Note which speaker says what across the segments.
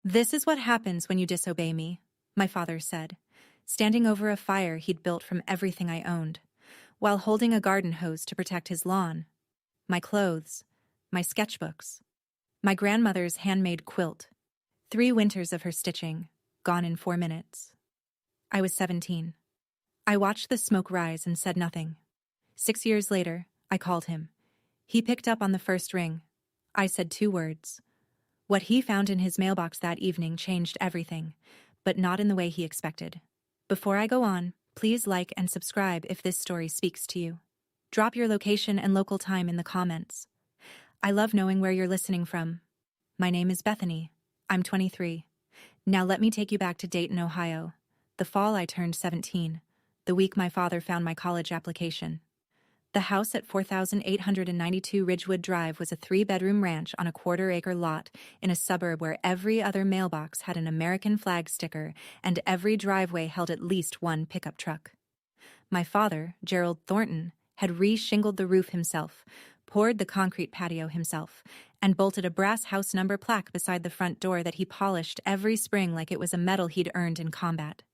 Speaker 1: "This is what happens when you disobey me," my father said, standing over a fire he'd built from everything I owned, while holding a garden hose to protect his lawn, my clothes, my sketchbooks, my grandmother's handmade quilt, 3 winters of her stitching, gone in 4 minutes. I was 17. I watched the smoke rise and said nothing. 6 years later, I called him. He picked up on the first ring. I said 2 words. What he found in his mailbox that evening changed everything, but not in the way he expected. Before I go on, please like and subscribe if this story speaks to you. Drop your location and local time in the comments. I love knowing where you're listening from. My name is Bethany. I'm 23. Now let me take you back to Dayton, Ohio. The fall I turned 17, the week my father found my college application. The house at 4892 Ridgewood Drive was a 3-bedroom ranch on a quarter-acre lot in a suburb where every other mailbox had an American flag sticker and every driveway held at least one pickup truck. My father, Gerald Thornton, had re-shingled the roof himself, poured the concrete patio himself, and bolted a brass house number plaque beside the front door that he polished every spring like it was a medal he'd earned in combat.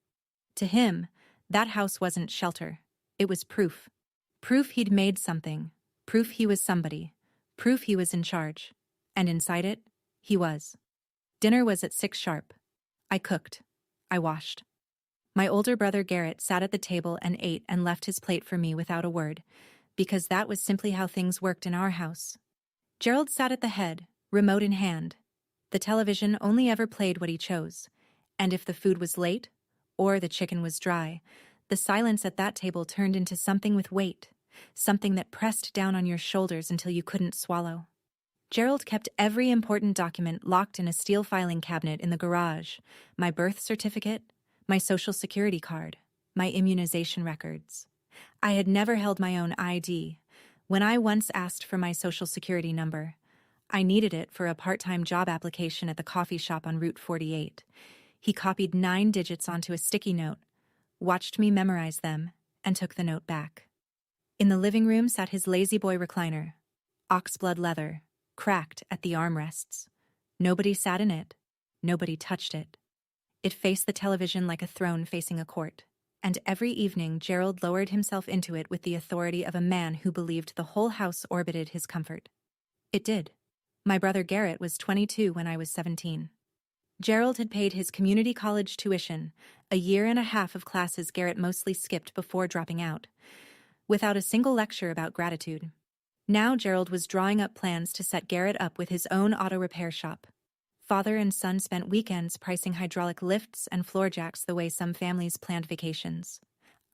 Speaker 1: To him, that house wasn't shelter. It was proof. Proof he'd made something. Proof he was somebody. Proof he was in charge. And inside it, he was. Dinner was at 6 sharp. I cooked. I washed. My older brother Garrett sat at the table and ate and left his plate for me without a word, because that was simply how things worked in our house. Gerald sat at the head, remote in hand. The television only ever played what he chose, and if the food was late, or the chicken was dry, the silence at that table turned into something with weight, something that pressed down on your shoulders until you couldn't swallow. Gerald kept every important document locked in a steel filing cabinet in the garage: my birth certificate, my social security card, my immunization records. I had never held my own ID. When I once asked for my social security number, I needed it for a part-time job application at the coffee shop on Route 48. He copied 9 digits onto a sticky note, watched me memorize them, and took the note back. In the living room sat his lazy boy recliner, oxblood leather, cracked at the armrests. Nobody sat in it. Nobody touched it. It faced the television like a throne facing a court, and every evening Gerald lowered himself into it with the authority of a man who believed the whole house orbited his comfort. It did. My brother Garrett was 22 when I was 17. Gerald had paid his community college tuition, a year and a half of classes Garrett mostly skipped before dropping out, without a single lecture about gratitude. Now Gerald was drawing up plans to set Garrett up with his own auto repair shop. Father and son spent weekends pricing hydraulic lifts and floor jacks the way some families planned vacations.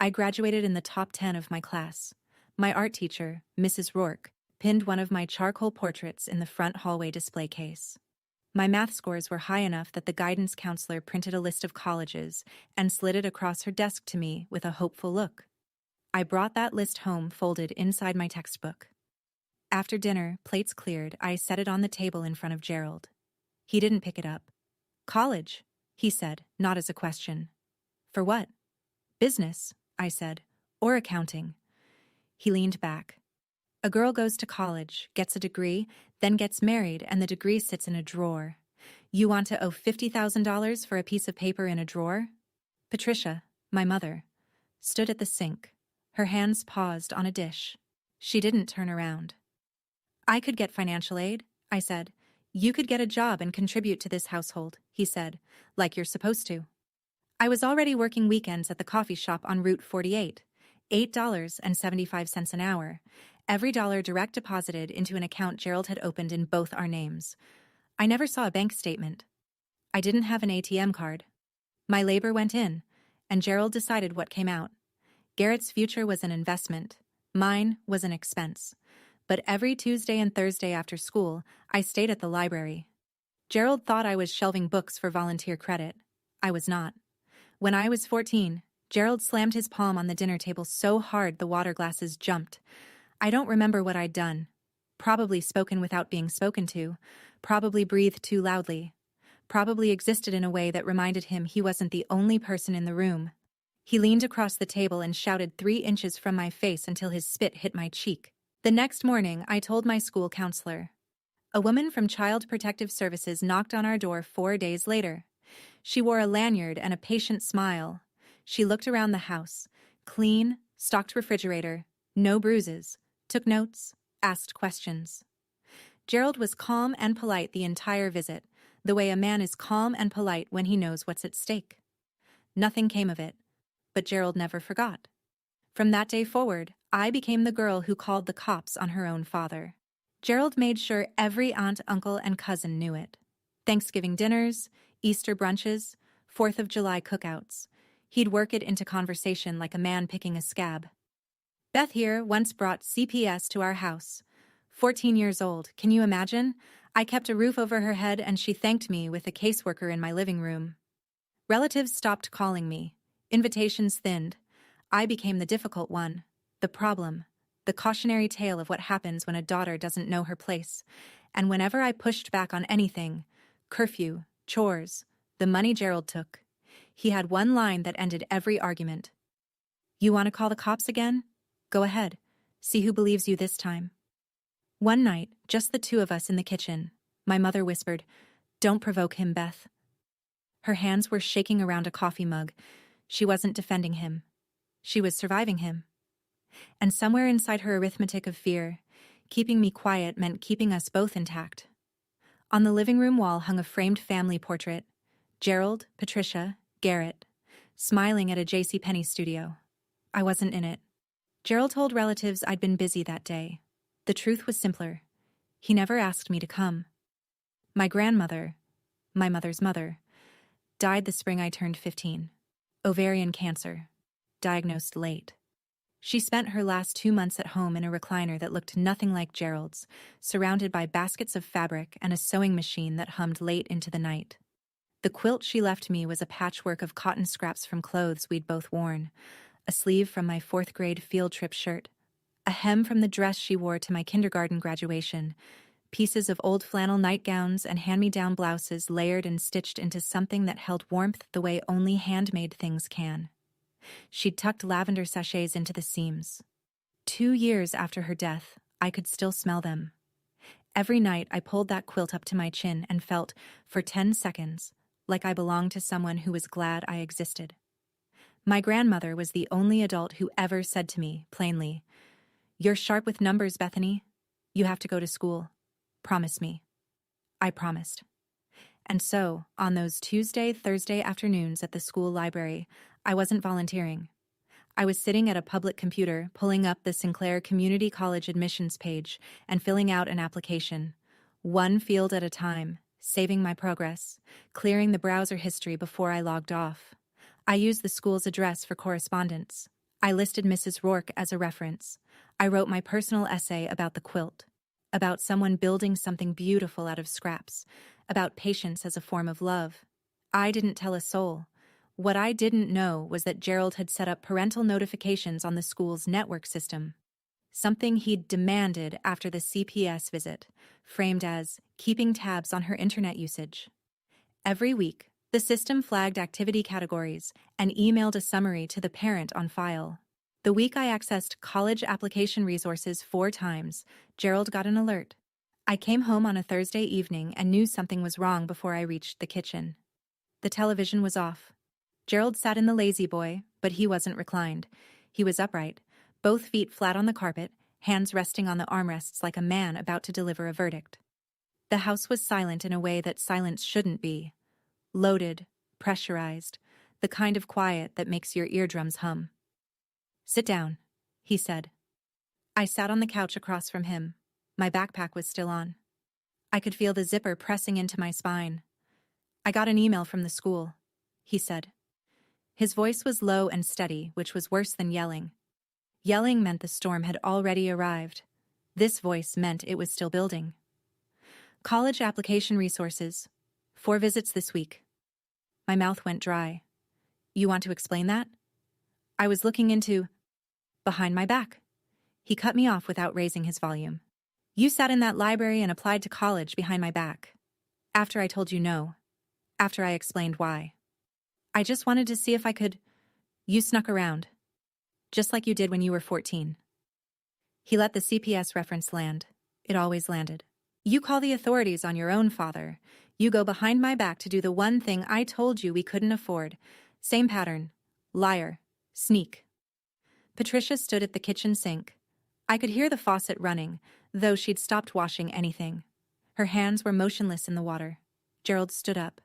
Speaker 1: I graduated in the top 10 of my class. My art teacher, Mrs. Rourke, pinned one of my charcoal portraits in the front hallway display case. My math scores were high enough that the guidance counselor printed a list of colleges and slid it across her desk to me with a hopeful look. I brought that list home folded inside my textbook. After dinner, plates cleared, I set it on the table in front of Gerald. He didn't pick it up. "College," he said, not as a question. "For what?" "Business," I said, "or accounting." He leaned back. "A girl goes to college, gets a degree, then gets married, and the degree sits in a drawer. You want to owe $50,000 for a piece of paper in a drawer?" Patricia, my mother, stood at the sink, her hands paused on a dish. She didn't turn around. "I could get financial aid," I said. "You could get a job and contribute to this household," he said, "like you're supposed to." I was already working weekends at the coffee shop on Route 48, $8.75 an hour, every dollar direct deposited into an account Gerald had opened in both our names. I never saw a bank statement. I didn't have an ATM card. My labor went in, and Gerald decided what came out. Garrett's future was an investment. Mine was an expense. But every Tuesday and Thursday after school, I stayed at the library. Gerald thought I was shelving books for volunteer credit. I was not. When I was 14, Gerald slammed his palm on the dinner table so hard the water glasses jumped. I don't remember what I'd done. Probably spoken without being spoken to. Probably breathed too loudly. Probably existed in a way that reminded him he wasn't the only person in the room. He leaned across the table and shouted 3 inches from my face until his spit hit my cheek. The next morning, I told my school counselor. A woman from Child Protective Services knocked on our door 4 days later. She wore a lanyard and a patient smile. She looked around the house. Clean, stocked refrigerator, no bruises, took notes, asked questions. Gerald was calm and polite the entire visit, the way a man is calm and polite when he knows what's at stake. Nothing came of it, but Gerald never forgot. From that day forward, I became the girl who called the cops on her own father. Gerald made sure every aunt, uncle, and cousin knew it. Thanksgiving dinners, Easter brunches, 4th of July cookouts. He'd work it into conversation like a man picking a scab. Beth here once brought CPS to our house. 14 years old, can you imagine? I kept a roof over her head and she thanked me with a caseworker in my living room. Relatives stopped calling me. Invitations thinned. I became the difficult one, the problem, the cautionary tale of what happens when a daughter doesn't know her place. And whenever I pushed back on anything, curfew, chores, the money Gerald took, he had one line that ended every argument. You want to call the cops again? Go ahead. See who believes you this time. One night, just the two of us in the kitchen, my mother whispered, "Don't provoke him, Beth." Her hands were shaking around a coffee mug. She wasn't defending him. She was surviving him. And somewhere inside her arithmetic of fear, keeping me quiet meant keeping us both intact. On the living room wall hung a framed family portrait. Gerald, Patricia, Garrett, smiling at a JCPenney studio. I wasn't in it. Gerald told relatives I'd been busy that day. The truth was simpler. He never asked me to come. My grandmother, my mother's mother, died the spring I turned 15. Ovarian cancer. Diagnosed late. She spent her last 2 months at home in a recliner that looked nothing like Gerald's, surrounded by baskets of fabric and a sewing machine that hummed late into the night. The quilt she left me was a patchwork of cotton scraps from clothes we'd both worn, a sleeve from my 4th grade field trip shirt, a hem from the dress she wore to my kindergarten graduation, pieces of old flannel nightgowns and hand-me-down blouses layered and stitched into something that held warmth the way only handmade things can. She'd tucked lavender sachets into the seams. 2 years after her death, I could still smell them. Every night I pulled that quilt up to my chin and felt, for 10 seconds, like I belonged to someone who was glad I existed. My grandmother was the only adult who ever said to me, plainly, "You're sharp with numbers, Bethany. You have to go to school. Promise me." I promised. And so, on those Tuesday, Thursday afternoons at the school library, I wasn't volunteering. I was sitting at a public computer, pulling up the Sinclair Community College admissions page and filling out an application, one field at a time, saving my progress, clearing the browser history before I logged off. I used the school's address for correspondence. I listed Mrs. Rourke as a reference. I wrote my personal essay about the quilt, about someone building something beautiful out of scraps, about patience as a form of love. I didn't tell a soul. What I didn't know was that Gerald had set up parental notifications on the school's network system, something he'd demanded after the CPS visit, framed as keeping tabs on her internet usage. Every week, the system flagged activity categories and emailed a summary to the parent on file. The week I accessed college application resources 4 times, Gerald got an alert. I came home on a Thursday evening and knew something was wrong before I reached the kitchen. The television was off. Gerald sat in the lazy boy, but he wasn't reclined. He was upright, both feet flat on the carpet, hands resting on the armrests like a man about to deliver a verdict. The house was silent in a way that silence shouldn't be. Loaded, pressurized, the kind of quiet that makes your eardrums hum. "Sit down," he said. I sat on the couch across from him. My backpack was still on. I could feel the zipper pressing into my spine. "I got an email from the school," he said. His voice was low and steady, which was worse than yelling. Yelling meant the storm had already arrived. This voice meant it was still building. "College application resources. 4 visits this week." My mouth went dry. "You want to explain that?" I was looking into... behind my back. He cut me off without raising his volume. "You sat in that library and applied to college behind my back. After I told you no. After I explained why. I just wanted to see if I could... You snuck around. Just like you did when you were 14. He let the CPS reference land. It always landed. You call the authorities on your own father. You go behind my back to do the one thing I told you we couldn't afford. Same pattern. Liar. Sneak. Patricia stood at the kitchen sink. I could hear the faucet running, though she'd stopped washing anything. Her hands were motionless in the water. Gerald stood up.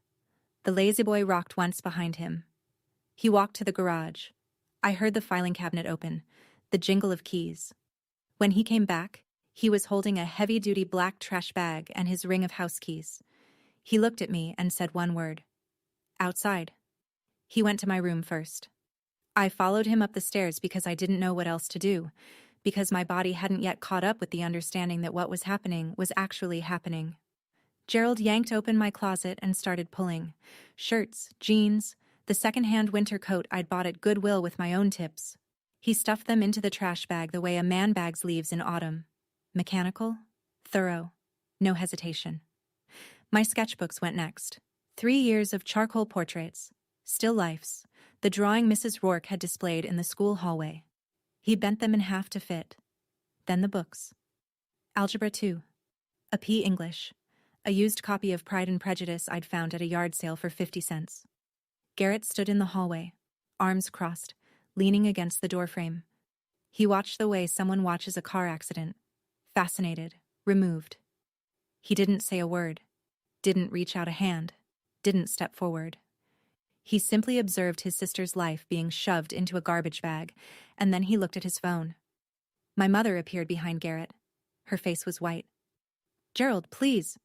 Speaker 1: The lazy boy rocked once behind him. He walked to the garage. I heard the filing cabinet open, the jingle of keys. When he came back, he was holding a heavy-duty black trash bag and his ring of house keys. He looked at me and said one word. Outside. He went to my room first. I followed him up the stairs because I didn't know what else to do, because my body hadn't yet caught up with the understanding that what was happening was actually happening. Gerald yanked open my closet and started pulling. Shirts, jeans, the second-hand winter coat I'd bought at Goodwill with my own tips. He stuffed them into the trash bag the way a man bags leaves in autumn. Mechanical, thorough, no hesitation. My sketchbooks went next. 3 years of charcoal portraits, still lifes, the drawing Mrs. Rourke had displayed in the school hallway. He bent them in half to fit. Then the books. Algebra 2. A P. English. A used copy of Pride and Prejudice I'd found at a yard sale for 50 cents. Garrett stood in the hallway, arms crossed, leaning against the doorframe. He watched the way someone watches a car accident. Fascinated, removed. He didn't say a word, didn't reach out a hand, didn't step forward. He simply observed his sister's life being shoved into a garbage bag, and then he looked at his phone. My mother appeared behind Garrett. Her face was white. "Gerald, please."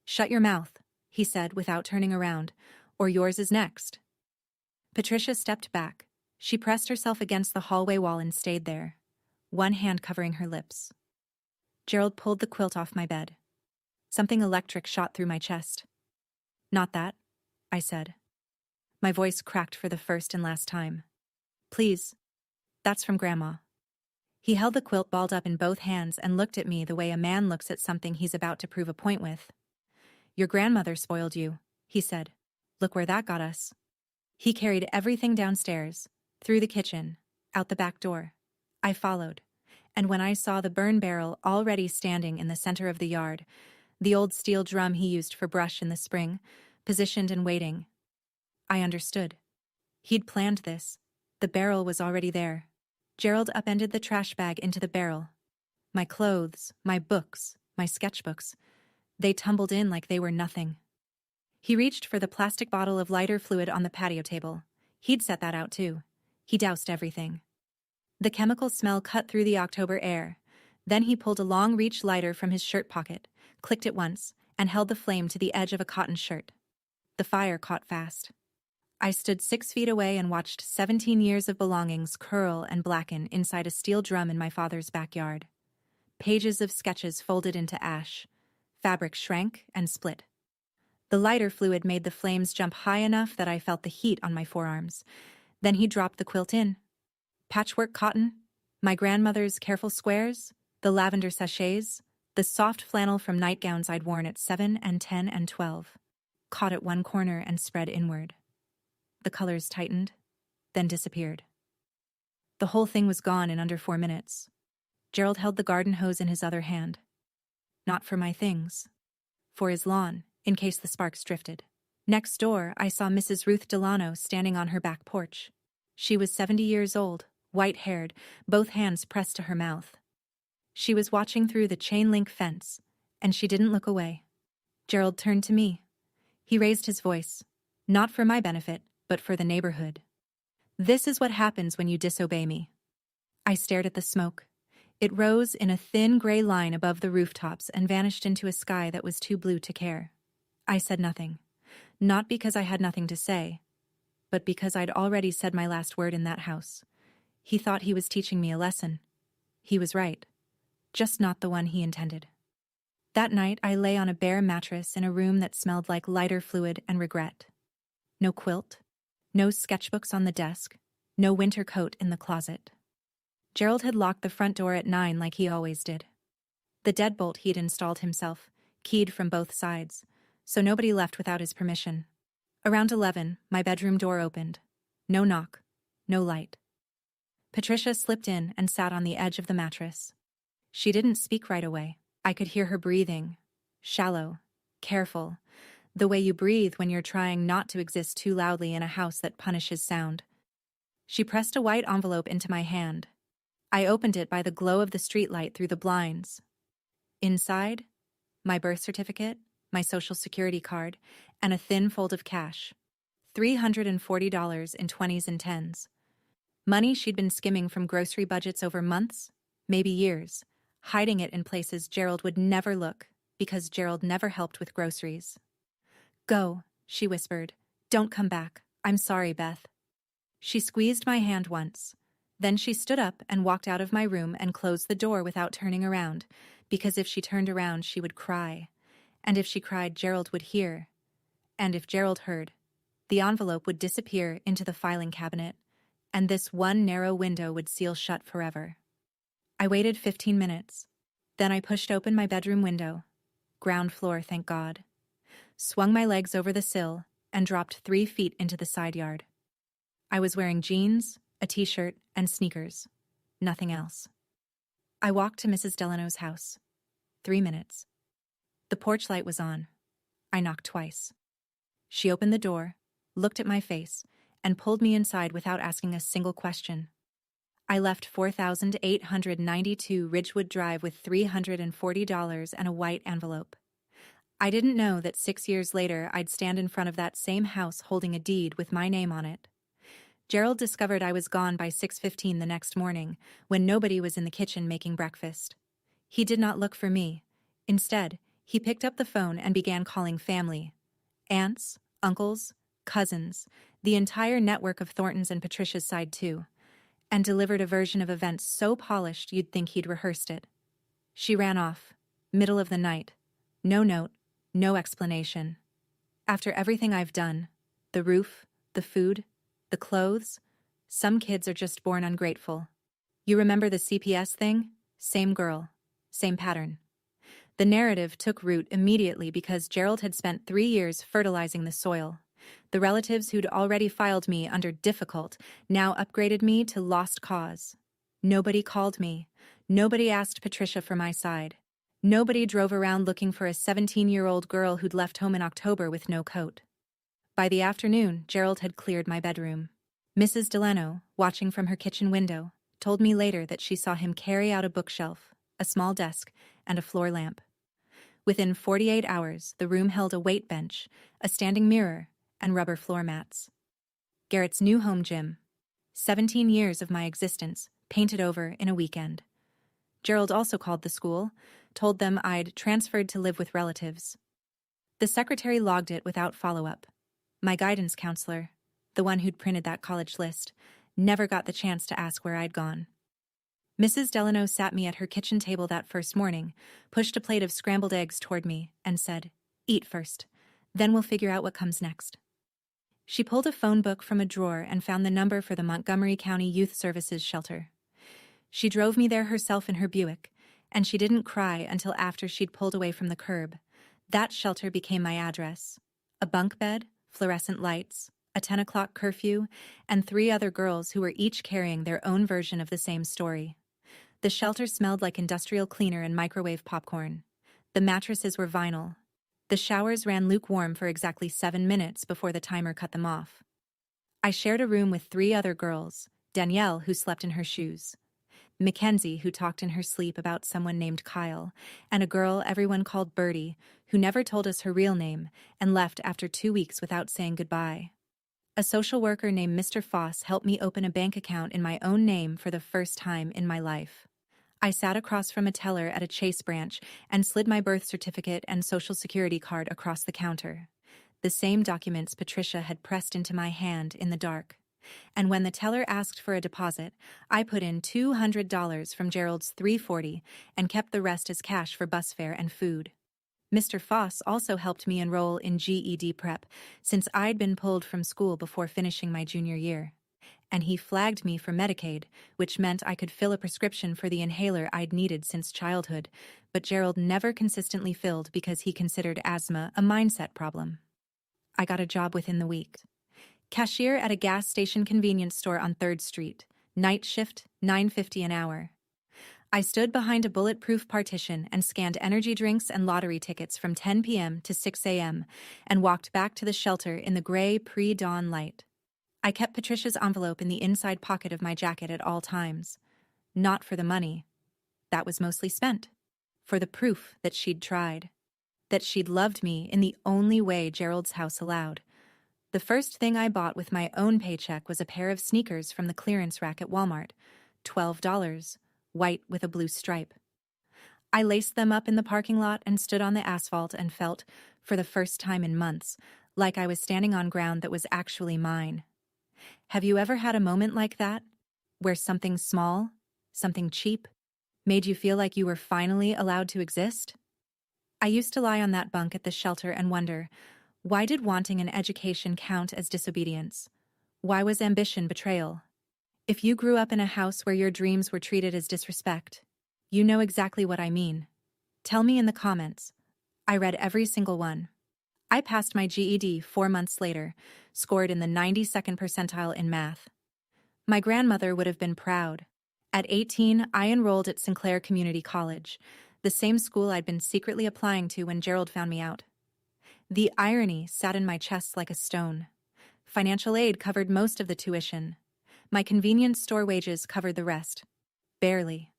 Speaker 1: "Shut your mouth," he said without turning around, "or yours is next." Patricia stepped back. She pressed herself against the hallway wall and stayed there, one hand covering her lips. Gerald pulled the quilt off my bed. Something electric shot through my chest. "Not that," I said. My voice cracked for the first and last time. "Please. That's from Grandma." He held the quilt balled up in both hands and looked at me the way a man looks at something he's about to prove a point with. "Your grandmother spoiled you," he said. "Look where that got us." He carried everything downstairs, through the kitchen, out the back door. I followed, and when I saw the burn barrel already standing in the center of the yard, the old steel drum he used for brush in the spring, positioned and waiting, I understood. He'd planned this. The barrel was already there. Gerald upended the trash bag into the barrel. My clothes, my books, my sketchbooks, they tumbled in like they were nothing. He reached for the plastic bottle of lighter fluid on the patio table. He'd set that out too. He doused everything. The chemical smell cut through the October air. Then he pulled a long-reach lighter from his shirt pocket, clicked it once, and held the flame to the edge of a cotton shirt. The fire caught fast. I stood 6 feet away and watched 17 years of belongings curl and blacken inside a steel drum in my father's backyard. Pages of sketches folded into ash. Fabric shrank and split. The lighter fluid made the flames jump high enough that I felt the heat on my forearms. Then he dropped the quilt in. Patchwork cotton, my grandmother's careful squares, the lavender sachets, the soft flannel from nightgowns I'd worn at 7 and 10 and 12, caught at one corner and spread inward. The colors tightened, then disappeared. The whole thing was gone in under 4 minutes. Gerald held the garden hose in his other hand. Not for my things. For his lawn, in case the sparks drifted. Next door, I saw Mrs. Ruth Delano standing on her back porch. She was 70 years old, white-haired, both hands pressed to her mouth. She was watching through the chain-link fence, and she didn't look away. Gerald turned to me. He raised his voice, not for my benefit, but for the neighborhood. "This is what happens when you disobey me." I stared at the smoke. It rose in a thin gray line above the rooftops and vanished into a sky that was too blue to care. I said nothing, not because I had nothing to say, but because I'd already said my last word in that house. He thought he was teaching me a lesson. He was right, just not the one he intended. That night I lay on a bare mattress in a room that smelled like lighter fluid and regret. No quilt, no sketchbooks on the desk, no winter coat in the closet. Gerald had locked the front door at 9 like he always did. The deadbolt he'd installed himself, keyed from both sides, so nobody left without his permission. Around 11, my bedroom door opened. No knock, no light. Patricia slipped in and sat on the edge of the mattress. She didn't speak right away. I could hear her breathing, shallow, careful, the way you breathe when you're trying not to exist too loudly in a house that punishes sound. She pressed a white envelope into my hand. I opened it by the glow of the streetlight through the blinds. Inside, my birth certificate, my social security card, and a thin fold of cash. $340 in 20s and 10s. Money she'd been skimming from grocery budgets over months, maybe years, hiding it in places Gerald would never look because Gerald never helped with groceries. "Go," she whispered. "Don't come back. I'm sorry, Beth." She squeezed my hand once. Then she stood up and walked out of my room and closed the door without turning around, because if she turned around she would cry. And if she cried, Gerald would hear. And if Gerald heard, the envelope would disappear into the filing cabinet, and this one narrow window would seal shut forever. I waited 15 minutes. Then I pushed open my bedroom window. Ground floor, thank God. Swung my legs over the sill and dropped 3 feet into the side yard. I was wearing jeans, a t-shirt, and sneakers. Nothing else. I walked to Mrs. Delano's house. 3 minutes. The porch light was on. I knocked twice. She opened the door, looked at my face, and pulled me inside without asking a single question. I left 4,892 Ridgewood Drive with $340 and a white envelope. I didn't know that 6 years later I'd stand in front of that same house holding a deed with my name on it. Gerald discovered I was gone by 6:15 the next morning, when nobody was in the kitchen making breakfast. He did not look for me. Instead, he picked up the phone and began calling family. Aunts, uncles, cousins, the entire network of Thornton's and Patricia's side too, and delivered a version of events so polished you'd think he'd rehearsed it. She ran off, middle of the night. No note, no explanation. After everything I've done, the roof, the food, the clothes, some kids are just born ungrateful. You remember the CPS thing? Same girl, same pattern. The narrative took root immediately because Gerald had spent 3 years fertilizing the soil. The relatives who'd already filed me under difficult now upgraded me to lost cause. Nobody called me. Nobody asked Patricia for my side. Nobody drove around looking for a 17-year-old girl who'd left home in October with no coat. By the afternoon, Gerald had cleared my bedroom. Mrs. Delano, watching from her kitchen window, told me later that she saw him carry out a bookshelf, a small desk, and a floor lamp. Within 48 hours, the room held a weight bench, a standing mirror, and rubber floor mats. Garrett's new home gym. 17 years of my existence, painted over in a weekend. Gerald also called the school, told them I'd transferred to live with relatives. The secretary logged it without follow-up. My guidance counselor, the one who'd printed that college list, never got the chance to ask where I'd gone. Mrs. Delano sat me at her kitchen table that first morning, pushed a plate of scrambled eggs toward me, and said, "Eat first, then we'll figure out what comes next." She pulled a phone book from a drawer and found the number for the Montgomery County Youth Services Shelter. She drove me there herself in her Buick, and she didn't cry until after she'd pulled away from the curb. That shelter became my address. A bunk bed, fluorescent lights, a 10 o'clock curfew, and 3 other girls who were each carrying their own version of the same story. The shelter smelled like industrial cleaner and microwave popcorn. The mattresses were vinyl. The showers ran lukewarm for exactly 7 minutes before the timer cut them off. I shared a room with 3 other girls, Danielle, who slept in her shoes, Mackenzie, who talked in her sleep about someone named Kyle, and a girl everyone called Birdie, who never told us her real name and left after 2 weeks without saying goodbye. A social worker named Mr. Foss helped me open a bank account in my own name for the first time in my life. I sat across from a teller at a Chase branch and slid my birth certificate and social security card across the counter. The same documents Patricia had pressed into my hand in the dark. And when the teller asked for a deposit, I put in $200 from Gerald's $340 and kept the rest as cash for bus fare and food. Mr. Foss also helped me enroll in GED prep, since I'd been pulled from school before finishing my junior year. And he flagged me for Medicaid, which meant I could fill a prescription for the inhaler I'd needed since childhood, but Gerald never consistently filled because he considered asthma a mindset problem. I got a job within the week. Cashier at a gas station convenience store on 3rd Street, night shift, $9.50 an hour. I stood behind a bulletproof partition and scanned energy drinks and lottery tickets from 10 p.m. to 6 a.m. and walked back to the shelter in the gray pre-dawn light. I kept Patricia's envelope in the inside pocket of my jacket at all times. Not for the money. That was mostly spent. For the proof that she'd tried. That she'd loved me in the only way Gerald's house allowed. The first thing I bought with my own paycheck was a pair of sneakers from the clearance rack at Walmart. $12. White with a blue stripe. I laced them up in the parking lot and stood on the asphalt and felt, for the first time in months, like I was standing on ground that was actually mine. Have you ever had a moment like that? Where something small, something cheap, made you feel like you were finally allowed to exist? I used to lie on that bunk at the shelter and wonder, why did wanting an education count as disobedience? Why was ambition betrayal? If you grew up in a house where your dreams were treated as disrespect, you know exactly what I mean. Tell me in the comments. I read every single one. I passed my GED 4 months later, scored in the 92nd percentile in math. My grandmother would have been proud. At 18, I enrolled at Sinclair Community College, the same school I'd been secretly applying to when Gerald found me out. The irony sat in my chest like a stone. Financial aid covered most of the tuition. My convenience store wages covered the rest. Barely.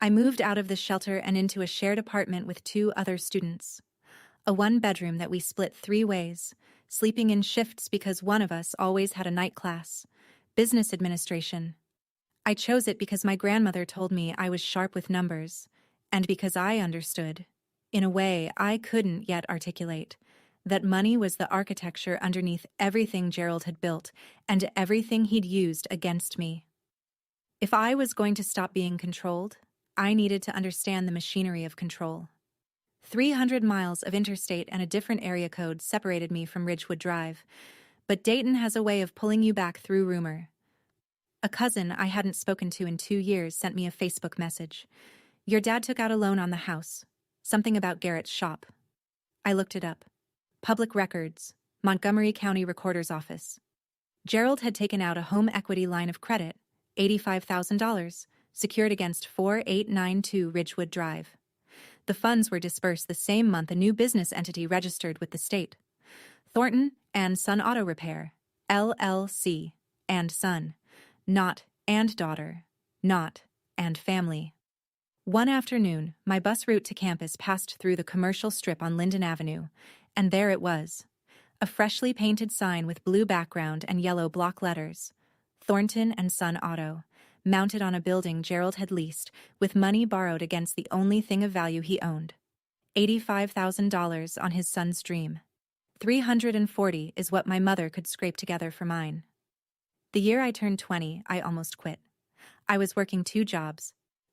Speaker 1: I moved out of the shelter and into a shared apartment with 2 other students. A 1-bedroom that we split 3 ways, sleeping in shifts because one of us always had a night class. Business administration. I chose it because my grandmother told me I was sharp with numbers, and because I understood, in a way I couldn't yet articulate, that money was the architecture underneath everything Gerald had built and everything he'd used against me. If I was going to stop being controlled, I needed to understand the machinery of control. 300 miles of interstate and a different area code separated me from Ridgewood Drive, but Dayton has a way of pulling you back through rumor. A cousin I hadn't spoken to in 2 years sent me a Facebook message. Your dad took out a loan on the house. Something about Garrett's shop. I looked it up. Public Records, Montgomery County Recorder's Office. Gerald had taken out a home equity line of credit, $85,000, secured against 4892 Ridgewood Drive. The funds were dispersed the same month a new business entity registered with the state. Thornton and Son Auto Repair, LLC, and Son. Not and daughter, not and family. One afternoon, my bus route to campus passed through the commercial strip on Linden Avenue, and there it was. A freshly painted sign with blue background and yellow block letters. Thornton and Son Auto, mounted on a building Gerald had leased, with money borrowed against the only thing of value he owned. $85,000 on his son's dream. $340 is what my mother could scrape together for mine. The year I turned 20, I almost quit. I was working 2 jobs,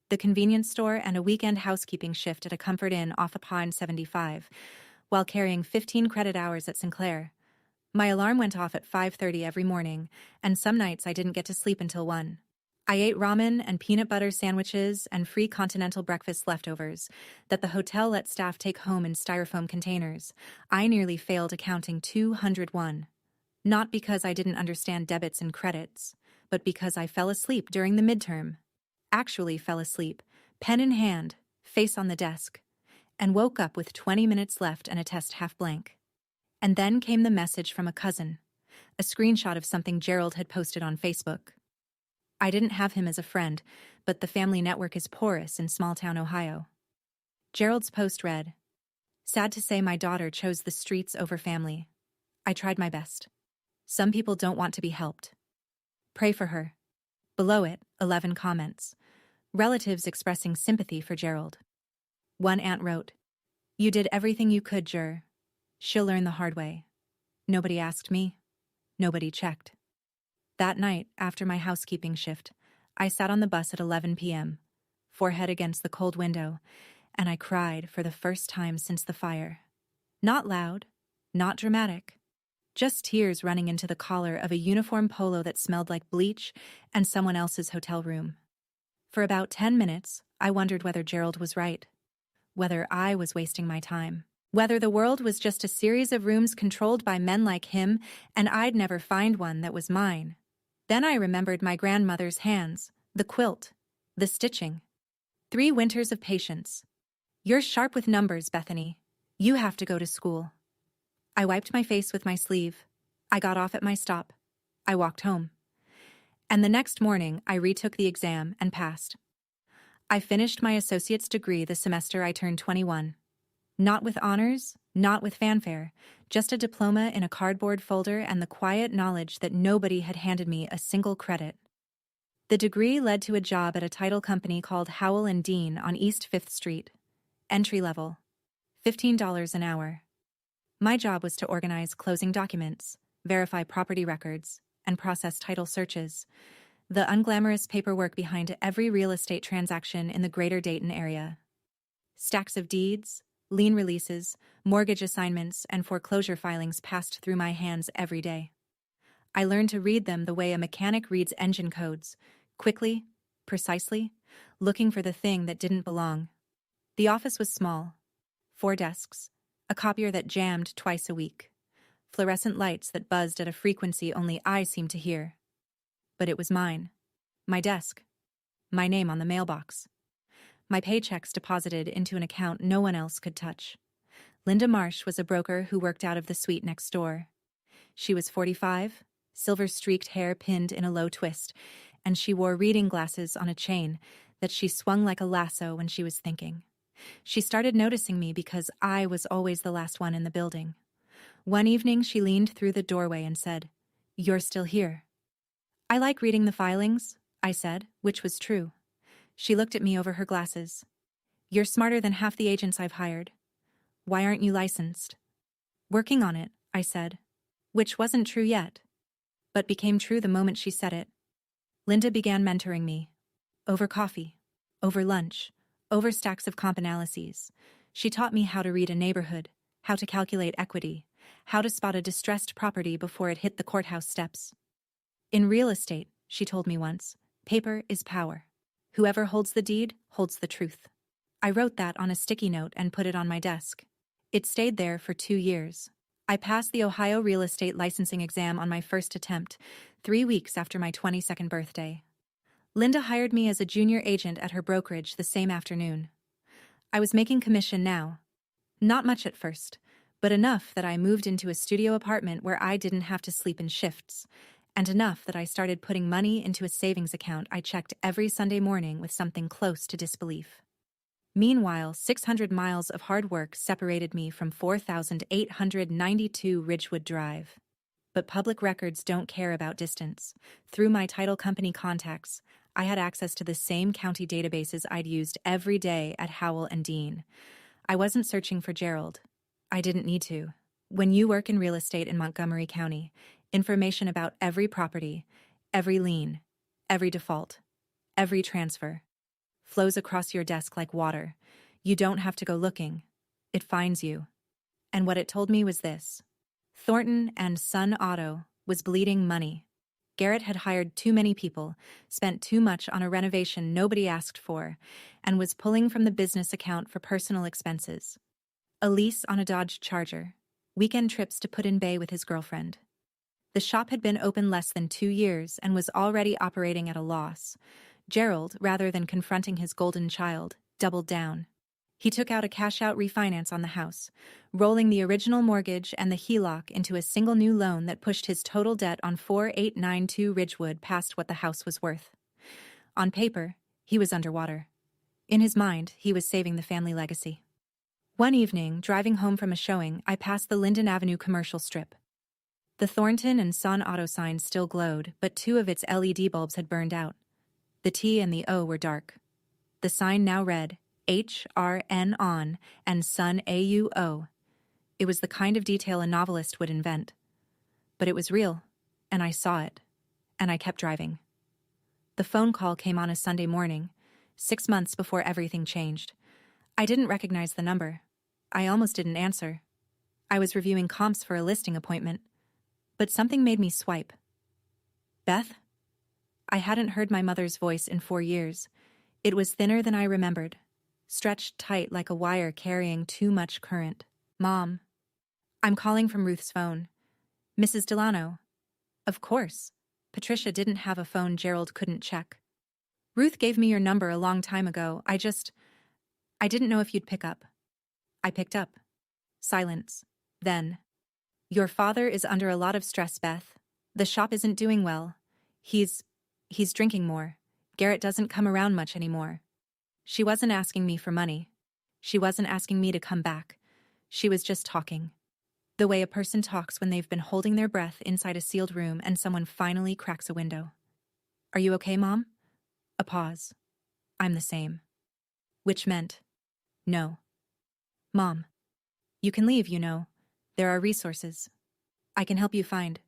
Speaker 1: the convenience store and a weekend housekeeping shift at a Comfort Inn off of Pine 75, while carrying 15 credit hours at Sinclair. My alarm went off at 5:30 every morning, and some nights I didn't get to sleep until 1. I ate ramen and peanut butter sandwiches and free continental breakfast leftovers that the hotel let staff take home in styrofoam containers. I nearly failed accounting 201. Not because I didn't understand debits and credits, but because I fell asleep during the midterm. Actually fell asleep, pen in hand, face on the desk, and woke up with 20 minutes left and a test half blank. And then came the message from a cousin, a screenshot of something Gerald had posted on Facebook. I didn't have him as a friend, but the family network is porous in small-town Ohio. Gerald's post read, "Sad to say my daughter chose the streets over family. I tried my best. Some people don't want to be helped. Pray for her." Below it, 11 comments. Relatives expressing sympathy for Gerald. One aunt wrote, "You did everything you could, Jer. She'll learn the hard way. Nobody asked me. Nobody checked." That night, after my housekeeping shift, I sat on the bus at 11 p.m., forehead against the cold window, and I cried for the first time since the fire. Not loud, not dramatic, just tears running into the collar of a uniform polo that smelled like bleach and someone else's hotel room. For about 10 minutes, I wondered whether Gerald was right, whether I was wasting my time, whether the world was just a series of rooms controlled by men like him and I'd never find one that was mine. Then I remembered my grandmother's hands, the quilt, the stitching. 3 winters of patience. You're sharp with numbers, Bethany. You have to go to school. I wiped my face with my sleeve. I got off at my stop. I walked home. And the next morning, I retook the exam and passed. I finished my associate's degree the semester I turned 21. Not with honors, not with fanfare, just a diploma in a cardboard folder and the quiet knowledge that nobody had handed me a single credit. The degree led to a job at a title company called Howell & Dean on East 5th Street. Entry level. $15 an hour. My job was to organize closing documents, verify property records, and process title searches. The unglamorous paperwork behind every real estate transaction in the greater Dayton area. Stacks of deeds, lien releases, mortgage assignments, and foreclosure filings passed through my hands every day. I learned to read them the way a mechanic reads engine codes, quickly, precisely, looking for the thing that didn't belong. The office was small. 4 desks, a copier that jammed twice a week, fluorescent lights that buzzed at a frequency only I seemed to hear. But it was mine. My desk. My name on the mailbox. My paychecks deposited into an account no one else could touch. Linda Marsh was a broker who worked out of the suite next door. She was 45, silver-streaked hair pinned in a low twist, and she wore reading glasses on a chain that she swung like a lasso when she was thinking. She started noticing me because I was always the last one in the building. One evening she leaned through the doorway and said, "You're still here." "I like reading the filings," I said, which was true. She looked at me over her glasses. "You're smarter than half the agents I've hired. Why aren't you licensed?" "Working on it," I said, which wasn't true yet, but became true the moment she said it. Linda began mentoring me. Over coffee, over lunch, over stacks of comp analyses. She taught me how to read a neighborhood, how to calculate equity, how to spot a distressed property before it hit the courthouse steps. In real estate, she told me once, paper is power. Whoever holds the deed holds the truth. I wrote that on a sticky note and put it on my desk. It stayed there for 2 years. I passed the Ohio real estate licensing exam on my first attempt, 3 weeks after my 22nd birthday. Linda hired me as a junior agent at her brokerage the same afternoon. I was making commission now. Not much at first, but enough that I moved into a studio apartment where I didn't have to sleep in shifts, and enough that I started putting money into a savings account I checked every Sunday morning with something close to disbelief. Meanwhile, 600 miles of hard work separated me from 4,892 Ridgewood Drive. But public records don't care about distance. Through my title company contacts, I had access to the same county databases I'd used every day at Howell & Dean. I wasn't searching for Gerald. I didn't need to. When you work in real estate in Montgomery County, information about every property, every lien, every default, every transfer, flows across your desk like water. You don't have to go looking. It finds you. And what it told me was this. Thornton and Son Auto was bleeding money. Garrett had hired too many people, spent too much on a renovation nobody asked for, and was pulling from the business account for personal expenses. A lease on a Dodge Charger, weekend trips to Put in Bay with his girlfriend. The shop had been open less than 2 years and was already operating at a loss. Gerald, rather than confronting his golden child, doubled down. He took out a cash-out refinance on the house, rolling the original mortgage and the HELOC into a single new loan that pushed his total debt on 4892 Ridgewood past what the house was worth. On paper, he was underwater. In his mind, he was saving the family legacy. One evening, driving home from a showing, I passed the Linden Avenue commercial strip. The Thornton and Son Auto signs still glowed, but 2 of its LED bulbs had burned out. The T and the O were dark. The sign now read, HRN on and Son AUO. It was the kind of detail a novelist would invent. But it was real, and I saw it, and I kept driving. The phone call came on a Sunday morning, 6 months before everything changed. I didn't recognize the number. I almost didn't answer. I was reviewing comps for a listing appointment. But something made me swipe. Beth? I hadn't heard my mother's voice in 4 years. It was thinner than I remembered, stretched tight like a wire carrying too much current. Mom. I'm calling from Ruth's phone. Mrs. Delano. Of course. Patricia didn't have a phone Gerald couldn't check. Ruth gave me your number a long time ago. I didn't know if you'd pick up. I picked up. Silence. Then. Your father is under a lot of stress, Beth. The shop isn't doing well. He's drinking more. Garrett doesn't come around much anymore. She wasn't asking me for money. She wasn't asking me to come back. She was just talking. The way a person talks when they've been holding their breath inside a sealed room and someone finally cracks a window. Are you okay, Mom? A pause. I'm the same. Which meant, no. Mom. You can leave, you know. There are resources. I can help you find.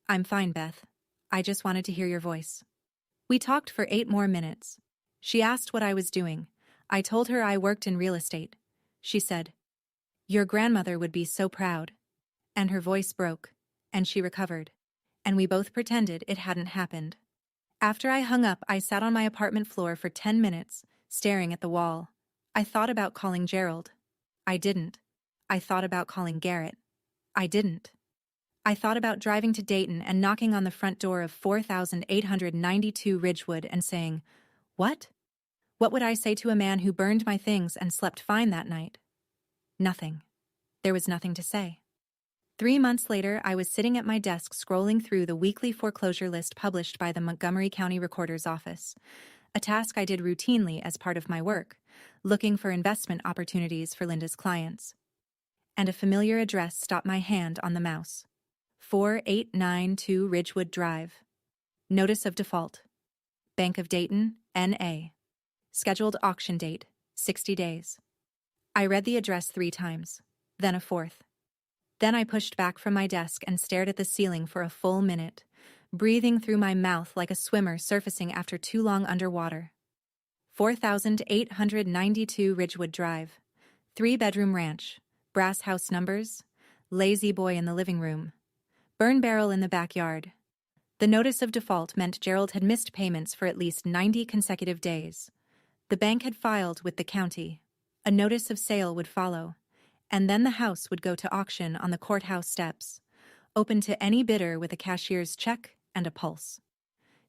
Speaker 1: I'm fine, Beth. I just wanted to hear your voice. We talked for 8 more minutes. She asked what I was doing. I told her I worked in real estate. She said, "Your grandmother would be so proud." And her voice broke, and she recovered. And we both pretended it hadn't happened. After I hung up, I sat on my apartment floor for 10 minutes, staring at the wall. I thought about calling Gerald. I didn't. I thought about calling Garrett. I didn't. I thought about driving to Dayton and knocking on the front door of 4892 Ridgewood and saying, "What? What would I say to a man who burned my things and slept fine that night?" Nothing. There was nothing to say. 3 months later, I was sitting at my desk scrolling through the weekly foreclosure list published by the Montgomery County Recorder's Office, a task I did routinely as part of my work, looking for investment opportunities for Linda's clients. And a familiar address stopped my hand on the mouse. 4892 Ridgewood Drive. Notice of default. Bank of Dayton, N.A. Scheduled auction date, 60 days. I read the address 3 times, then a 4th. Then I pushed back from my desk and stared at the ceiling for a full minute, breathing through my mouth like a swimmer surfacing after too long underwater. 4892 Ridgewood Drive. 3-bedroom ranch. Brass house numbers. Lazy boy in the living room. Burn barrel in the backyard. The notice of default meant Gerald had missed payments for at least 90 consecutive days. The bank had filed with the county. A notice of sale would follow, and then the house would go to auction on the courthouse steps, open to any bidder with a cashier's check and a pulse.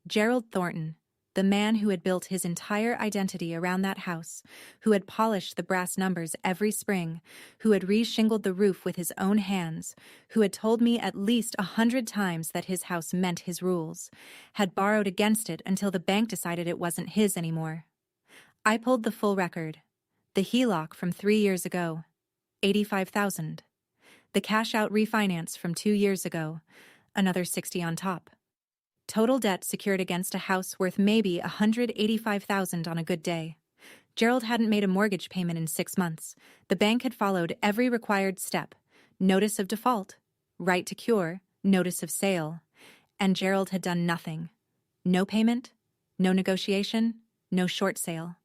Speaker 1: Gerald Thornton, the man who had built his entire identity around that house, who had polished the brass numbers every spring, who had re-shingled the roof with his own hands, who had told me at least 100 times that his house meant his rules, had borrowed against it until the bank decided it wasn't his anymore. I pulled the full record. The HELOC from 3 years ago, $85,000. The cash-out refinance from 2 years ago, another $60,000 on top. Total debt secured against a house worth maybe $185,000 on a good day. Gerald hadn't made a mortgage payment in 6 months. The bank had followed every required step. Notice of default, right to cure, notice of sale. And Gerald had done nothing. No payment, no negotiation, no short sale.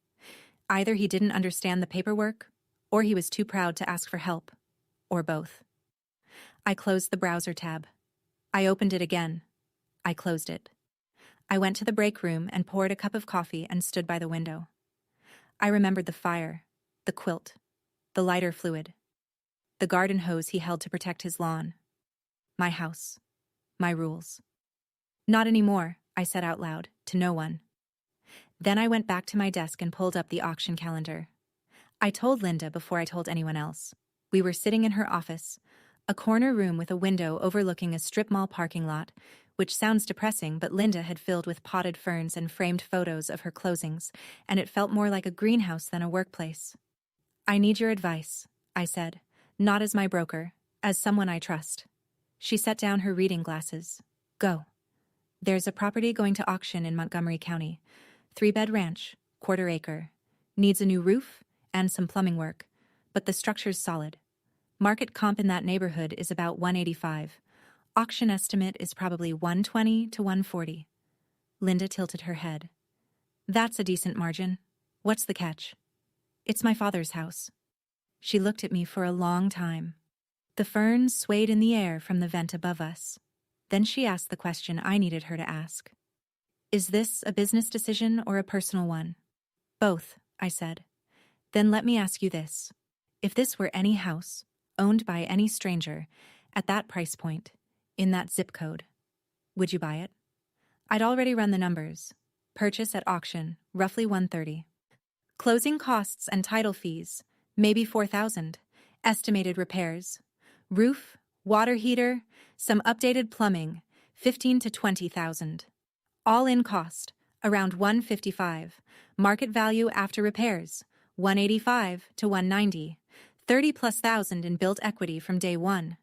Speaker 1: Either he didn't understand the paperwork, or he was too proud to ask for help, or both. I closed the browser tab. I opened it again. I closed it. I went to the break room and poured a cup of coffee and stood by the window. I remembered the fire, the quilt, the lighter fluid, the garden hose he held to protect his lawn. My house. My rules. "Not anymore," I said out loud, to no one. Then I went back to my desk and pulled up the auction calendar. I told Linda before I told anyone else. We were sitting in her office, a corner room with a window overlooking a strip mall parking lot, which sounds depressing, but Linda had filled with potted ferns and framed photos of her closings, and it felt more like a greenhouse than a workplace. "I need your advice," I said, not as my broker, as someone I trust. She set down her reading glasses. "Go. There's a property going to auction in Montgomery County. 3-bed ranch, 1/4 acre. Needs a new roof and some plumbing work, but the structure's solid. Market comp in that neighborhood is about 185. Auction estimate is probably 120 to 140. Linda tilted her head. "That's a decent margin. What's the catch?" "It's my father's house." She looked at me for a long time. The ferns swayed in the air from the vent above us. Then she asked the question I needed her to ask. "Is this a business decision or a personal one?" "Both," I said. "Then let me ask you this. If this were any house, owned by any stranger, at that price point, in that zip code, would you buy it?" I'd already run the numbers. Purchase at auction, roughly 130. Closing costs and title fees, maybe 4,000. Estimated repairs. Roof, water heater, some updated plumbing, 15 to 20,000. All-in cost, around 155. Market value after repairs, 185 to 190. 30 plus thousand in built equity from day one.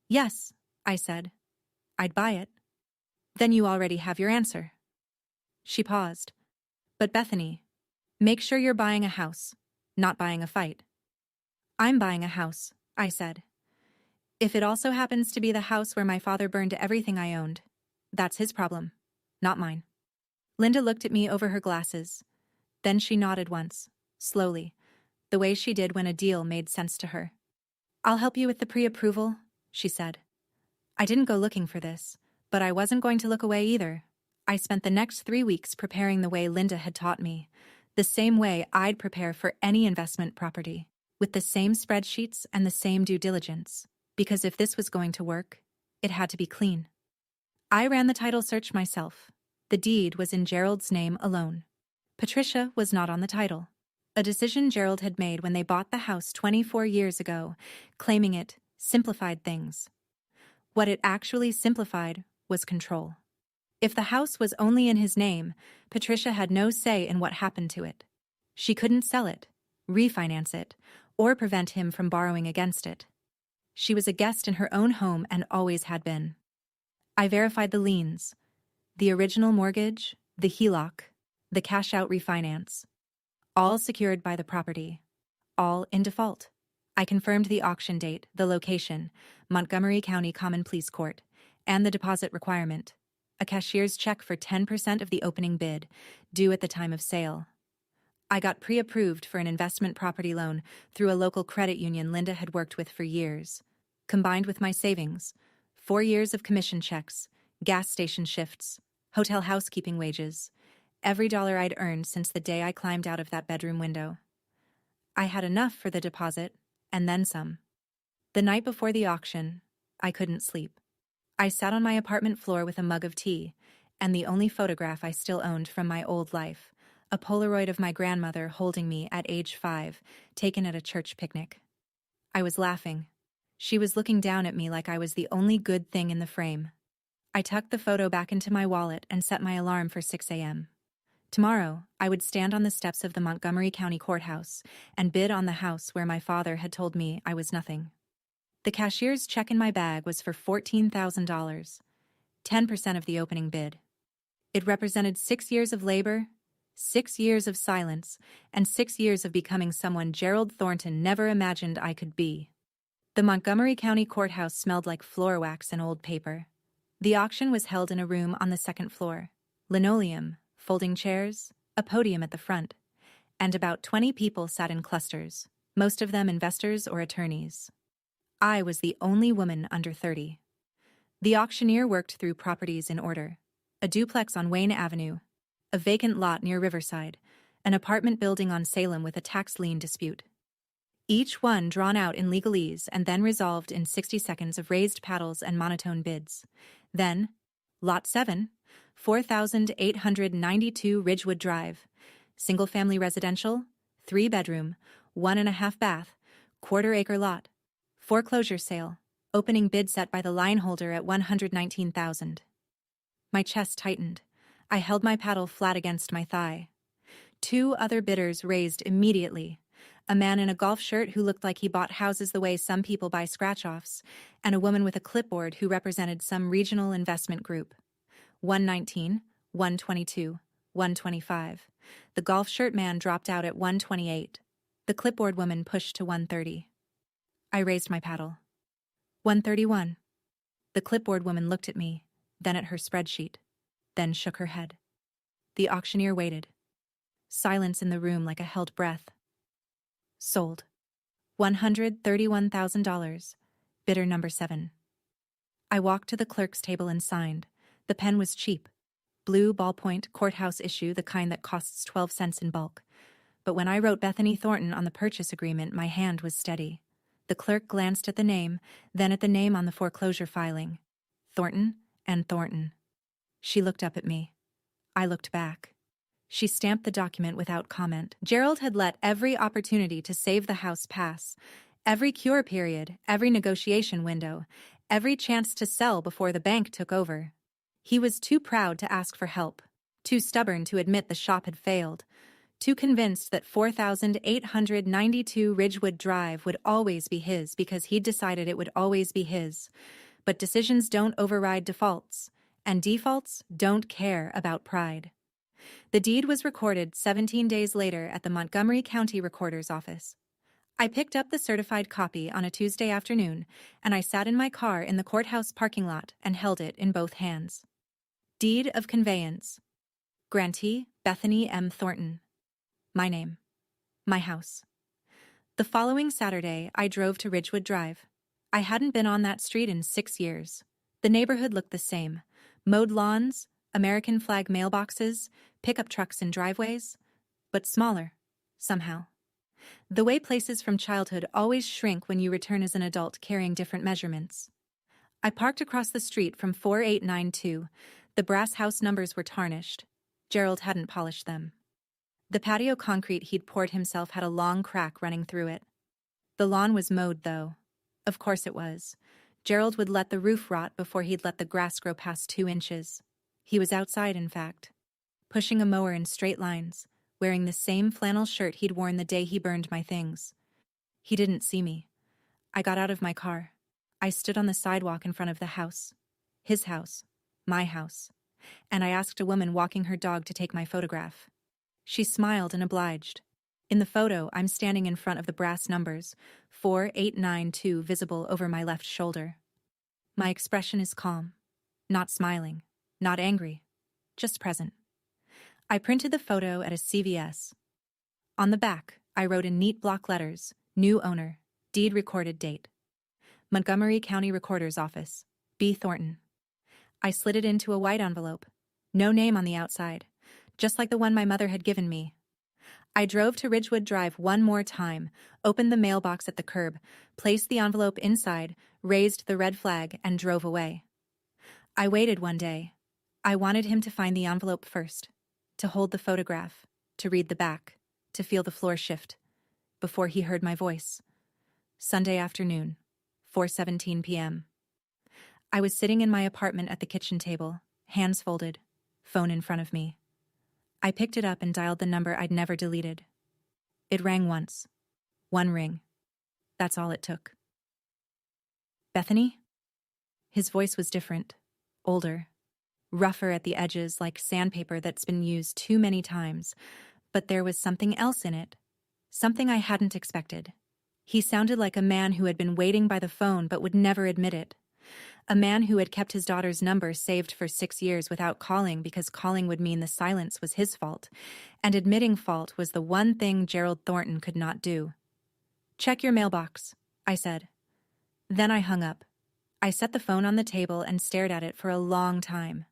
Speaker 1: Yes, I said. I'd buy it. Then you already have your answer. She paused. But Bethany, make sure you're buying a house, not buying a fight. I'm buying a house, I said. If it also happens to be the house where my father burned everything I owned, that's his problem, not mine. Linda looked at me over her glasses. Then she nodded once, slowly, the way she did when a deal made sense to her. I'll help you with the pre-approval, she said. I didn't go looking for this, but I wasn't going to look away either. I spent the next 3 weeks preparing the way Linda had taught me, the same way I'd prepare for any investment property, with the same spreadsheets and the same due diligence, because if this was going to work, it had to be clean. I ran the title search myself. The deed was in Gerald's name alone. Patricia was not on the title, a decision Gerald had made when they bought the house 24 years ago, claiming it simplified things. What it actually simplified was control. If the house was only in his name, Patricia had no say in what happened to it. She couldn't sell it, refinance it, or prevent him from borrowing against it. She was a guest in her own home and always had been. I verified the liens, the original mortgage, the HELOC, the cash-out refinance, all secured by the property, all in default. I confirmed the auction date, the location, Montgomery County Common Pleas Court, and the deposit requirement, a cashier's check for 10% of the opening bid, due at the time of sale. I got pre-approved for an investment property loan through a local credit union Linda had worked with for years. Combined with my savings, 4 years of commission checks, gas station shifts, hotel housekeeping wages, every dollar I'd earned since the day I climbed out of that bedroom window. I had enough for the deposit, and then some. The night before the auction, I couldn't sleep. I sat on my apartment floor with a mug of tea, and the only photograph I still owned from my old life, a Polaroid of my grandmother holding me at age 5, taken at a church picnic. I was laughing. She was looking down at me like I was the only good thing in the frame. I tucked the photo back into my wallet and set my alarm for 6 a.m. Tomorrow, I would stand on the steps of the Montgomery County Courthouse and bid on the house where my father had told me I was nothing. The cashier's check in my bag was for $14,000, 10% of the opening bid. It represented 6 years of labor, 6 years of silence, and 6 years of becoming someone Gerald Thornton never imagined I could be. The Montgomery County Courthouse smelled like floor wax and old paper. The auction was held in a room on the second floor. Linoleum, folding chairs, a podium at the front, and about 20 people sat in clusters, most of them investors or attorneys. I was the only woman under 30. The auctioneer worked through properties in order: a duplex on Wayne Avenue, a vacant lot near Riverside, an apartment building on Salem with a tax lien dispute. Each one drawn out in legalese and then resolved in 60 seconds of raised paddles and monotone bids. Then, Lot 7, 4,892 Ridgewood Drive, single-family residential, 3-bedroom, 1.5 bath, quarter-acre lot, foreclosure sale, opening bid set by the line holder at $119,000. My chest tightened. I held my paddle flat against my thigh. 2 other bidders raised immediately: a man in a golf shirt who looked like he bought houses the way some people buy scratch-offs, and a woman with a clipboard who represented some regional investment group. 119, 122, 125. The golf shirt man dropped out at 128. The clipboard woman pushed to 130. I raised my paddle. 131. The clipboard woman looked at me, then at her spreadsheet, then shook her head. The auctioneer waited. Silence in the room like a held breath. Sold. $131,000. Bidder number 7. I walked to the clerk's table and signed. The pen was cheap. Blue ballpoint courthouse issue, the kind that costs 12 cents in bulk. But when I wrote Bethany Thornton on the purchase agreement, my hand was steady. The clerk glanced at the name, then at the name on the foreclosure filing. Thornton and Thornton. She looked up at me. I looked back. She stamped the document without comment. Gerald had let every opportunity to save the house pass. Every cure period, every negotiation window, every chance to sell before the bank took over. He was too proud to ask for help, too stubborn to admit the shop had failed, too convinced that 4,892 Ridgewood Drive would always be his because he'd decided it would always be his. But decisions don't override defaults, and defaults don't care about pride. The deed was recorded 17 days later at the Montgomery County Recorder's Office. I picked up the certified copy on a Tuesday afternoon, and I sat in my car in the courthouse parking lot and held it in both hands. Deed of conveyance. Grantee Bethany M. Thornton. My name. My house. The following Saturday, I drove to Ridgewood Drive. I hadn't been on that street in 6 years. The neighborhood looked the same. Mowed lawns, American flag mailboxes, pickup trucks in driveways, but smaller, somehow. The way places from childhood always shrink when you return as an adult carrying different measurements. I parked across the street from 4892. The brass house numbers were tarnished. Gerald hadn't polished them. The patio concrete he'd poured himself had a long crack running through it. The lawn was mowed, though. Of course it was. Gerald would let the roof rot before he'd let the grass grow past 2 inches. He was outside, in fact, pushing a mower in straight lines, wearing the same flannel shirt he'd worn the day he burned my things. He didn't see me. I got out of my car. I stood on the sidewalk in front of the house. His house. My house. And I asked a woman walking her dog to take my photograph. She smiled and obliged. In the photo, I'm standing in front of the brass numbers, 4892 visible over my left shoulder. My expression is calm. Not smiling. Not angry. Just present. I printed the photo at a CVS. On the back, I wrote in neat block letters, new owner, deed recorded date. Montgomery County Recorder's Office, B. Thornton. I slid it into a white envelope. No name on the outside, just like the one my mother had given me. I drove to Ridgewood Drive one more time, opened the mailbox at the curb, placed the envelope inside, raised the red flag, and drove away. I waited one day. I wanted him to find the envelope first, to hold the photograph, to read the back, to feel the floor shift, before he heard my voice. Sunday afternoon, 4:17 p.m. I was sitting in my apartment at the kitchen table, hands folded, phone in front of me. I picked it up and dialed the number I'd never deleted. It rang once. One ring. That's all it took. Bethany? His voice was different, older, rougher at the edges like sandpaper that's been used too many times, but there was something else in it, something I hadn't expected. He sounded like a man who had been waiting by the phone but would never admit it. A man who had kept his daughter's number saved for 6 years without calling because calling would mean the silence was his fault, and admitting fault was the one thing Gerald Thornton could not do. "Check your mailbox," I said. Then I hung up. I set the phone on the table and stared at it for a long time.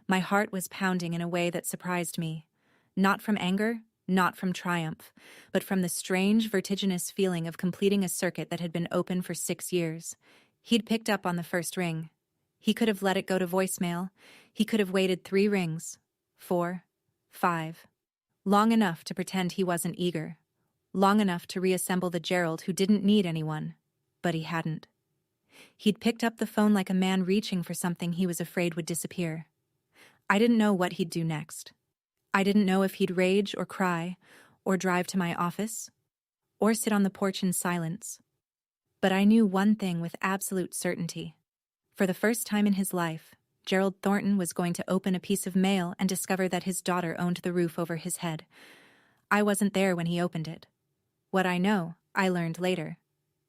Speaker 1: My heart was pounding in a way that surprised me. Not from anger, not from triumph, but from the strange, vertiginous feeling of completing a circuit that had been open for 6 years. He'd picked up on the first ring. He could have let it go to voicemail. He could have waited 3 rings, 4, 5. Long enough to pretend he wasn't eager. Long enough to reassemble the Gerald who didn't need anyone. But he hadn't. He'd picked up the phone like a man reaching for something he was afraid would disappear. I didn't know what he'd do next. I didn't know if he'd rage or cry, or drive to my office, or sit on the porch in silence. But I knew one thing with absolute certainty. For the first time in his life, Gerald Thornton was going to open a piece of mail and discover that his daughter owned the roof over his head. I wasn't there when he opened it. What I know, I learned later.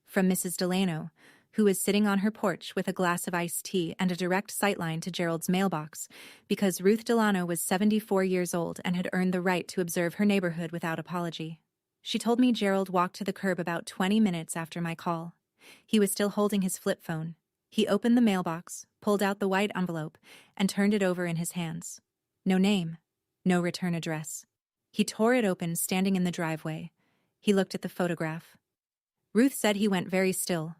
Speaker 1: From Mrs. Delano, who was sitting on her porch with a glass of iced tea and a direct sightline to Gerald's mailbox, because Ruth Delano was 74 years old and had earned the right to observe her neighborhood without apology. She told me Gerald walked to the curb about 20 minutes after my call. He was still holding his flip phone. He opened the mailbox, pulled out the white envelope, and turned it over in his hands. No name, no return address. He tore it open standing in the driveway. He looked at the photograph. Ruth said he went very still.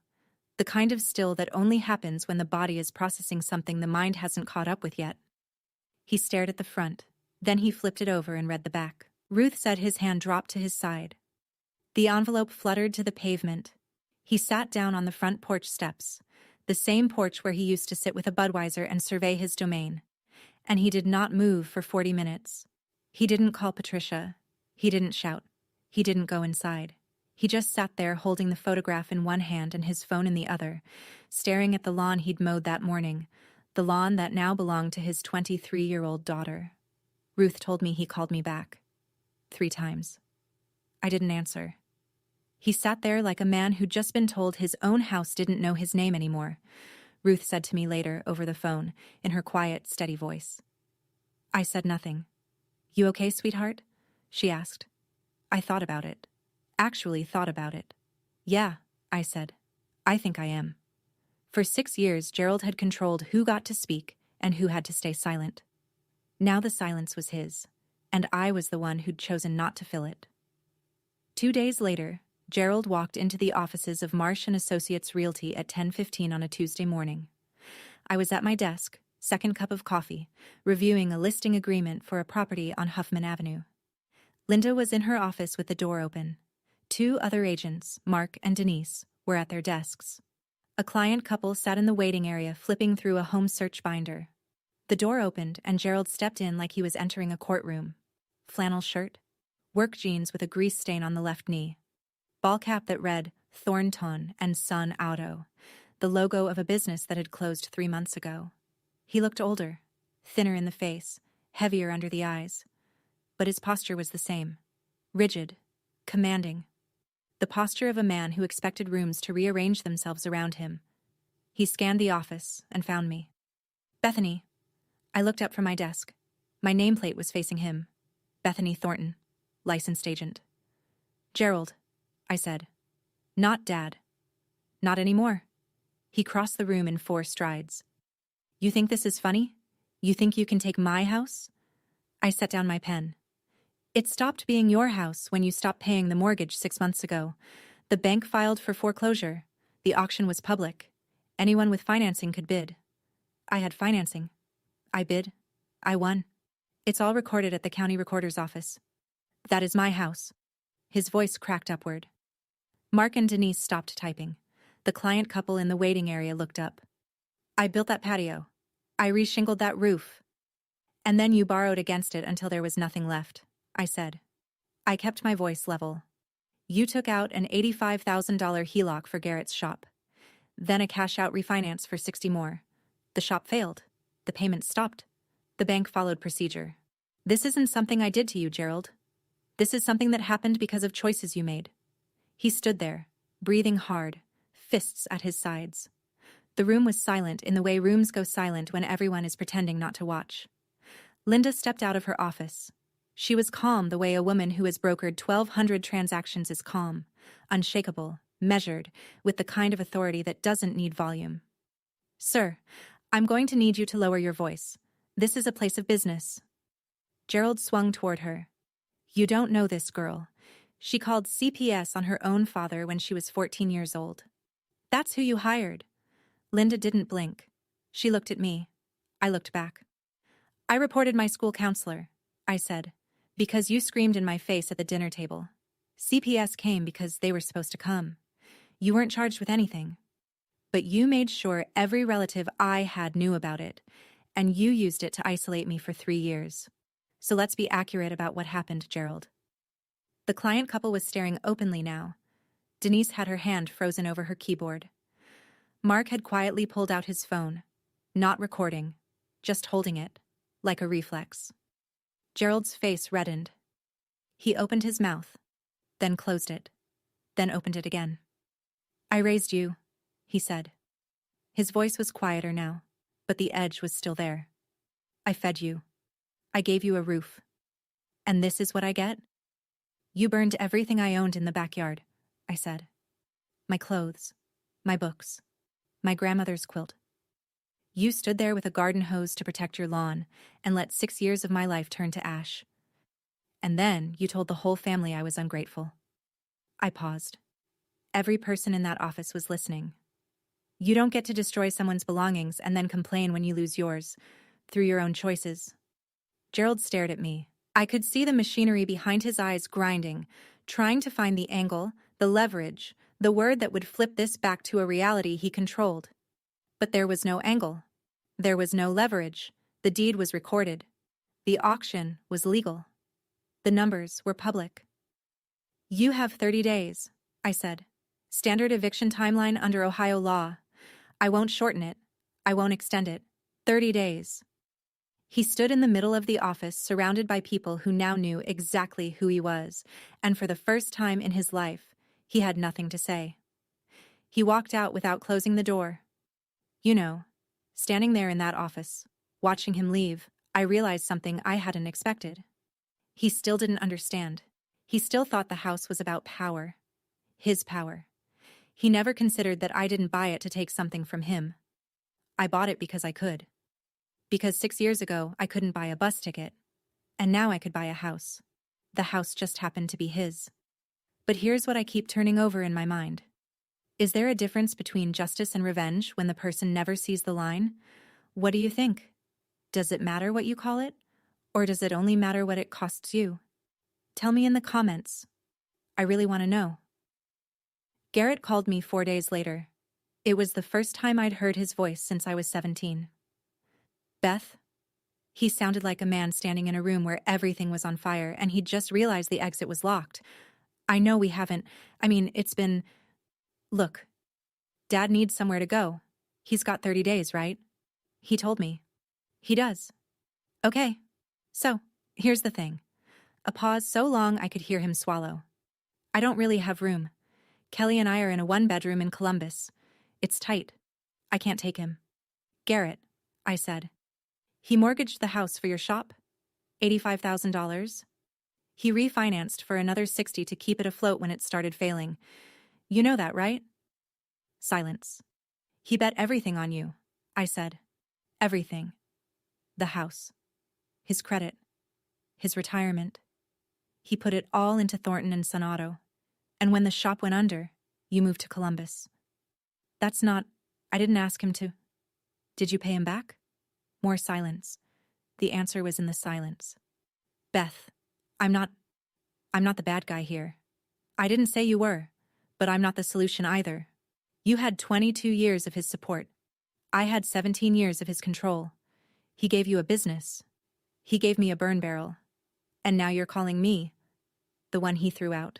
Speaker 1: The kind of still that only happens when the body is processing something the mind hasn't caught up with yet. He stared at the front, Then he flipped it over and read the back. Ruth said. His hand dropped to his side. The envelope fluttered to the pavement. He sat down on the front porch steps, the same porch where he used to sit with a Budweiser and survey his domain. And he did not move for 40 minutes. He didn't call Patricia. He didn't shout. He didn't go inside. He just sat there holding the photograph in one hand and his phone in the other, staring at the lawn he'd mowed that morning, the lawn that now belonged to his 23-year-old daughter. Ruth told me he called me back. 3 times. I didn't answer. He sat there like a man who'd just been told his own house didn't know his name anymore. Ruth said to me later over the phone, in her quiet, steady voice. I said nothing. You okay, sweetheart? She asked. I thought about it. Actually thought about it. Yeah, I said. I think I am. For 6 years, Gerald had controlled who got to speak and who had to stay silent. Now the silence was his, and I was the one who'd chosen not to fill it. 2 days later, Gerald walked into the offices of Marsh & Associates Realty at 10:15 on a Tuesday morning. I was at my desk, second cup of coffee, reviewing a listing agreement for a property on Huffman Avenue. Linda was in her office with the door open. 2 other agents, Mark and Denise, were at their desks. A client couple sat in the waiting area flipping through a home search binder. The door opened and Gerald stepped in like he was entering a courtroom. Flannel shirt, work jeans with a grease stain on the left knee, ball cap that read Thornton and Son Auto, the logo of a business that had closed 3 months ago. He looked older, thinner in the face, heavier under the eyes. But his posture was the same. Rigid, commanding. The posture of a man who expected rooms to rearrange themselves around him. He scanned the office and found me. Bethany. I looked up from my desk. My nameplate was facing him. Bethany Thornton, licensed agent. Gerald, I said. Not Dad. Not anymore. He crossed the room in 4 strides. You think this is funny? You think you can take my house? I set down my pen. It stopped being your house when you stopped paying the mortgage 6 months ago. The bank filed for foreclosure. The auction was public. Anyone with financing could bid. I had financing. I bid. I won. It's all recorded at the county recorder's office. That is my house. His voice cracked upward. Mark and Denise stopped typing. The client couple in the waiting area looked up. I built that patio. I reshingled that roof. And then you borrowed against it until there was nothing left, I said. I kept my voice level. You took out an $85,000 HELOC for Garrett's shop. Then a cash-out refinance for 60 more. The shop failed. The payments stopped. The bank followed procedure. This isn't something I did to you, Gerald. This is something that happened because of choices you made. He stood there, breathing hard, fists at his sides. The room was silent in the way rooms go silent when everyone is pretending not to watch. Linda stepped out of her office. She was calm the way a woman who has brokered 1,200 transactions is calm, unshakable, measured, with the kind of authority that doesn't need volume. Sir, I'm going to need you to lower your voice. This is a place of business. Gerald swung toward her. You don't know this girl. She called CPS on her own father when she was 14 years old. That's who you hired. Linda didn't blink. She looked at me. I looked back. I reported my school counselor, I said, because you screamed in my face at the dinner table. CPS came because they were supposed to come. You weren't charged with anything. But you made sure every relative I had knew about it, and you used it to isolate me for 3 years. So let's be accurate about what happened, Gerald. The client couple was staring openly now. Denise had her hand frozen over her keyboard. Mark had quietly pulled out his phone, not recording, just holding it, like a reflex. Gerald's face reddened. He opened his mouth, then closed it, then opened it again. I raised you, he said. His voice was quieter now, but the edge was still there. I fed you. I gave you a roof. And this is what I get? You burned everything I owned in the backyard, I said. My clothes, my books, my grandmother's quilt. You stood there with a garden hose to protect your lawn and let 6 years of my life turn to ash. And then you told the whole family I was ungrateful. I paused. Every person in that office was listening. You don't get to destroy someone's belongings and then complain when you lose yours, through your own choices. Gerald stared at me. I could see the machinery behind his eyes grinding, trying to find the angle, the leverage, the word that would flip this back to a reality he controlled. But there was no angle. There was no leverage. The deed was recorded. The auction was legal. The numbers were public. You have 30 days, I said. Standard eviction timeline under Ohio law. I won't shorten it. I won't extend it. 30 days. He stood in the middle of the office, surrounded by people who now knew exactly who he was, and for the first time in his life, he had nothing to say. He walked out without closing the door. You know, standing there in that office, watching him leave, I realized something I hadn't expected. He still didn't understand. He still thought the house was about power. His power. He never considered that I didn't buy it to take something from him. I bought it because I could. Because 6 years ago, I couldn't buy a bus ticket. And now I could buy a house. The house just happened to be his. But here's what I keep turning over in my mind. Is there a difference between justice and revenge when the person never sees the line? What do you think? Does it matter what you call it? Or does it only matter what it costs you? Tell me in the comments. I really want to know. Garrett called me 4 days later. It was the first time I'd heard his voice since I was 17. Beth? He sounded like a man standing in a room where everything was on fire and he'd just realized the exit was locked. I know we haven't. It's been... Look. Dad needs somewhere to go. He's got 30 days, right? He told me. He does. Okay. So, here's the thing. A pause so long I could hear him swallow. I don't really have room. Kelly and I are in a 1-bedroom in Columbus. It's tight. I can't take him. Garrett, I said. He mortgaged the house for your shop? $85,000? He refinanced for another $60,000 to keep it afloat when it started failing. You know that, right? Silence. He bet everything on you, I said. Everything. The house. His credit. His retirement. He put it all into Thornton and Son Auto. And when the shop went under, you moved to Columbus. I didn't ask him to. Did you pay him back? More silence. The answer was in the silence. Beth, I'm not the bad guy here. I didn't say you were, but I'm not the solution either. You had 22 years of his support. I had 17 years of his control. He gave you a business. He gave me a burn barrel. And now you're calling me, the one he threw out,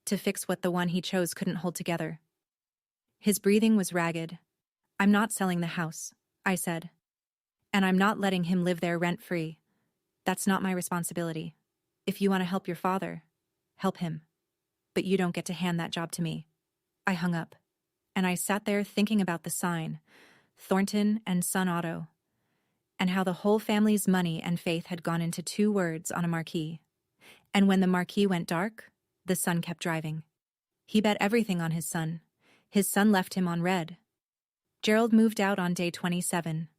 Speaker 1: to fix what the one he chose couldn't hold together. His breathing was ragged. I'm not selling the house, I said. And I'm not letting him live there rent-free. That's not my responsibility. If you want to help your father, help him. But you don't get to hand that job to me. I hung up, and I sat there thinking about the sign, Thornton and Son Auto, and how the whole family's money and faith had gone into 2 words on a marquee. And when the marquee went dark, the son kept driving. He bet everything on his son. His son left him on red. Gerald moved out on day 27.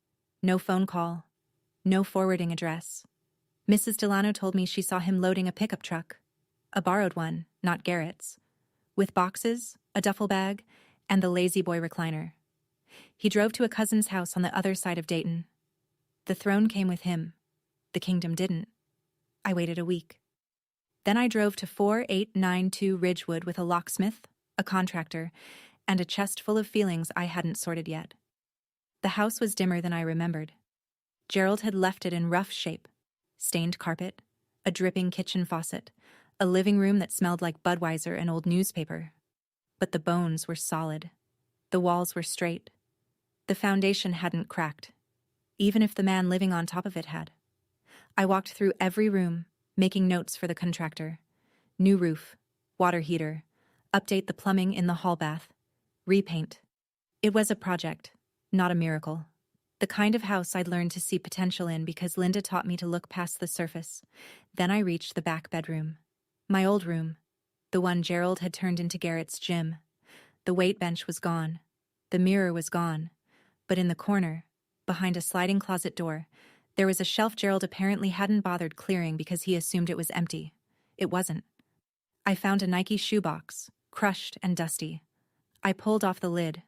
Speaker 1: No phone call. No forwarding address. Mrs. Delano told me she saw him loading a pickup truck. A borrowed one, not Garrett's. With boxes, a duffel bag, and the lazy boy recliner. He drove to a cousin's house on the other side of Dayton. The throne came with him. The kingdom didn't. I waited a week. Then I drove to 4892 Ridgewood with a locksmith, a contractor, and a chest full of feelings I hadn't sorted yet. The house was dimmer than I remembered. Gerald had left it in rough shape. Stained carpet, a dripping kitchen faucet, a living room that smelled like Budweiser and old newspaper. But the bones were solid. The walls were straight. The foundation hadn't cracked, even if the man living on top of it had. I walked through every room, making notes for the contractor. New roof, water heater, update the plumbing in the hall bath, repaint. It was a project, not a miracle. The kind of house I'd learned to see potential in because Linda taught me to look past the surface. Then I reached the back bedroom. My old room, the one Gerald had turned into Garrett's gym. The weight bench was gone. The mirror was gone. But in the corner, behind a sliding closet door, there was a shelf Gerald apparently hadn't bothered clearing because he assumed it was empty. It wasn't. I found a Nike shoebox, crushed and dusty. I pulled off the lid.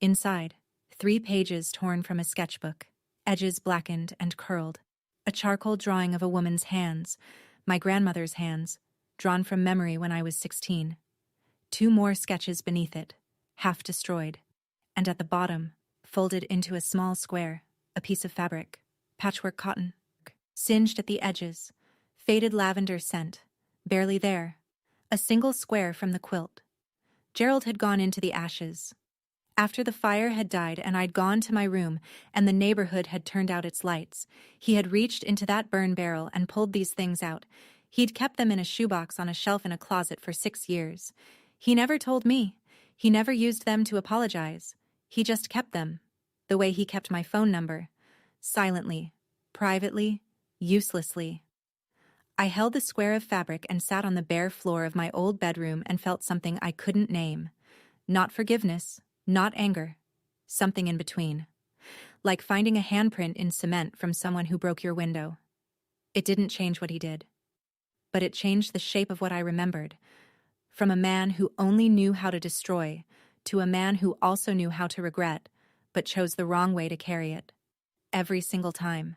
Speaker 1: Inside, 3 pages torn from a sketchbook, edges blackened and curled. A charcoal drawing of a woman's hands, my grandmother's hands, drawn from memory when I was 16. 2 more sketches beneath it, half destroyed. And at the bottom, folded into a small square, a piece of fabric, patchwork cotton, singed at the edges, faded lavender scent, barely there, a single square from the quilt. Gerald had gone into the ashes. After the fire had died and I'd gone to my room and the neighborhood had turned out its lights, he had reached into that burn barrel and pulled these things out. He'd kept them in a shoebox on a shelf in a closet for 6 years. He never told me. He never used them to apologize. He just kept them, the way he kept my phone number, silently, privately, uselessly. I held the square of fabric and sat on the bare floor of my old bedroom and felt something I couldn't name. Not forgiveness, not anger, something in between. Like finding a handprint in cement from someone who broke your window. It didn't change what he did. But it changed the shape of what I remembered. From a man who only knew how to destroy, to a man who also knew how to regret, but chose the wrong way to carry it. Every single time.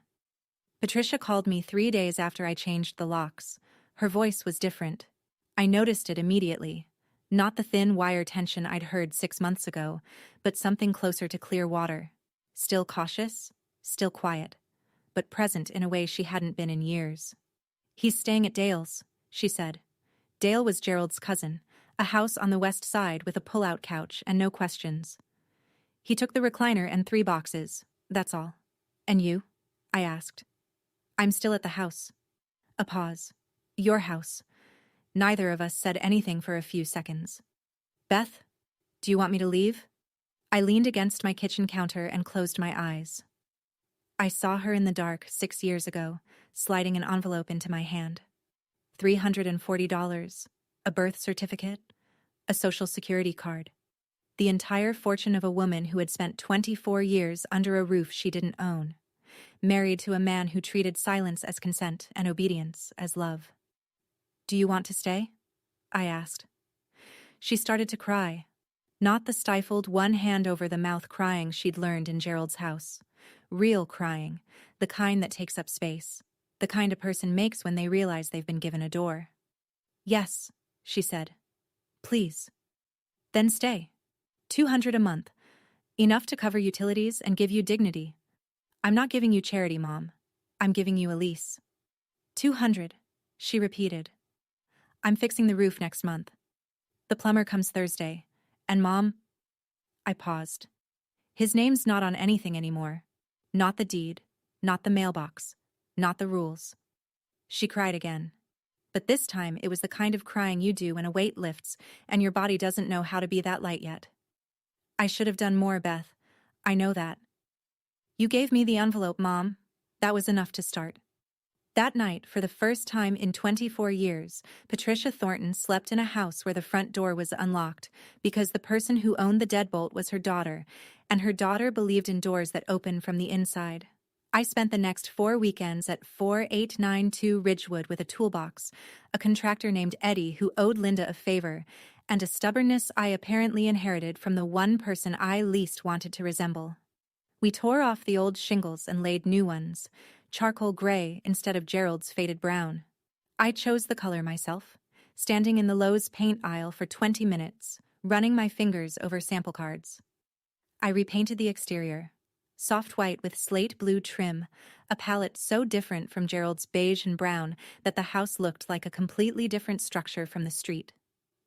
Speaker 1: Patricia called me 3 days after I changed the locks. Her voice was different. I noticed it immediately. Not the thin wire tension I'd heard 6 months ago, but something closer to clear water. Still cautious, still quiet, but present in a way she hadn't been in years. "He's staying at Dale's," she said. Dale was Gerald's cousin, a house on the west side with a pull-out couch and no questions. "He took the recliner and 3 boxes, that's all." "And you?" I asked. "I'm still at the house." A pause. "Your house." Neither of us said anything for a few seconds. "Beth, do you want me to leave?" I leaned against my kitchen counter and closed my eyes. I saw her in the dark 6 years ago, sliding an envelope into my hand. $340, a birth certificate, a social security card. The entire fortune of a woman who had spent 24 years under a roof she didn't own. Married to a man who treated silence as consent and obedience as love. "Do you want to stay?" I asked. She started to cry. Not the stifled one hand over the mouth crying she'd learned in Gerald's house. Real crying, the kind that takes up space. The kind a person makes when they realize they've been given a door. "Yes," she said. "Please." "Then stay. $200 a month. Enough to cover utilities and give you dignity. I'm not giving you charity, Mom. I'm giving you a lease." $200, she repeated. "I'm fixing the roof next month. The plumber comes Thursday. And Mom..." I paused. "His name's not on anything anymore. Not the deed, not the mailbox, not the rules." She cried again. But this time it was the kind of crying you do when a weight lifts and your body doesn't know how to be that light yet. "I should have done more, Beth. I know that. You gave me the envelope, Mom. That was enough to start." That night, for the first time in 24 years, Patricia Thornton slept in a house where the front door was unlocked because the person who owned the deadbolt was her daughter, and her daughter believed in doors that open from the inside. I spent the next 4 weekends at 4892 Ridgewood with a toolbox, a contractor named Eddie who owed Linda a favor, and a stubbornness I apparently inherited from the one person I least wanted to resemble. We tore off the old shingles and laid new ones, charcoal gray instead of Gerald's faded brown. I chose the color myself, standing in the Lowe's paint aisle for 20 minutes, running my fingers over sample cards. I repainted the exterior. Soft white with slate blue trim, a palette so different from Gerald's beige and brown that the house looked like a completely different structure from the street.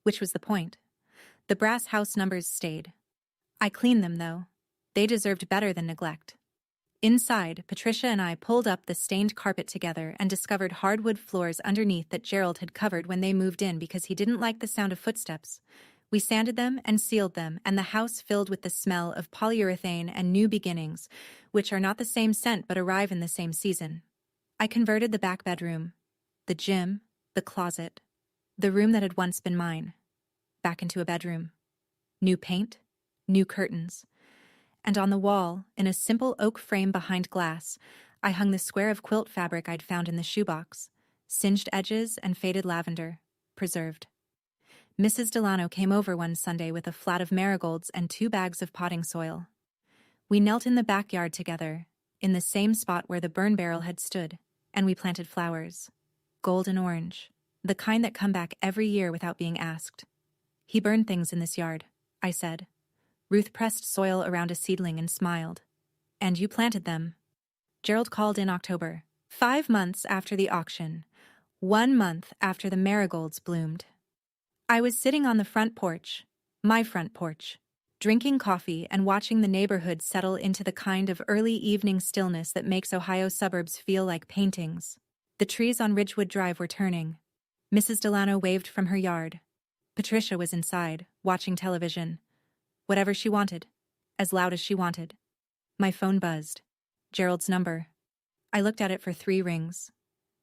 Speaker 1: Which was the point. The brass house numbers stayed. I cleaned them, though. They deserved better than neglect. Inside, Patricia and I pulled up the stained carpet together and discovered hardwood floors underneath that Gerald had covered when they moved in because he didn't like the sound of footsteps. We sanded them and sealed them, and the house filled with the smell of polyurethane and new beginnings, which are not the same scent but arrive in the same season. I converted the back bedroom, the gym, the closet, the room that had once been mine, back into a bedroom. New paint, new curtains. And on the wall, in a simple oak frame behind glass, I hung the square of quilt fabric I'd found in the shoebox, singed edges and faded lavender, preserved. Mrs. Delano came over one Sunday with a flat of marigolds and 2 bags of potting soil. We knelt in the backyard together, in the same spot where the burn barrel had stood, and we planted flowers. Gold and orange. The kind that come back every year without being asked. He burned things in this yard, I said. Ruth pressed soil around a seedling and smiled. And you planted them. Gerald called in October, 5 months after the auction, 1 month after the marigolds bloomed. I was sitting on the front porch, my front porch, drinking coffee and watching the neighborhood settle into the kind of early evening stillness that makes Ohio suburbs feel like paintings. The trees on Ridgewood Drive were turning. Mrs. Delano waved from her yard. Patricia was inside, watching television. Whatever she wanted, as loud as she wanted. My phone buzzed. Gerald's number. I looked at it for 3 rings.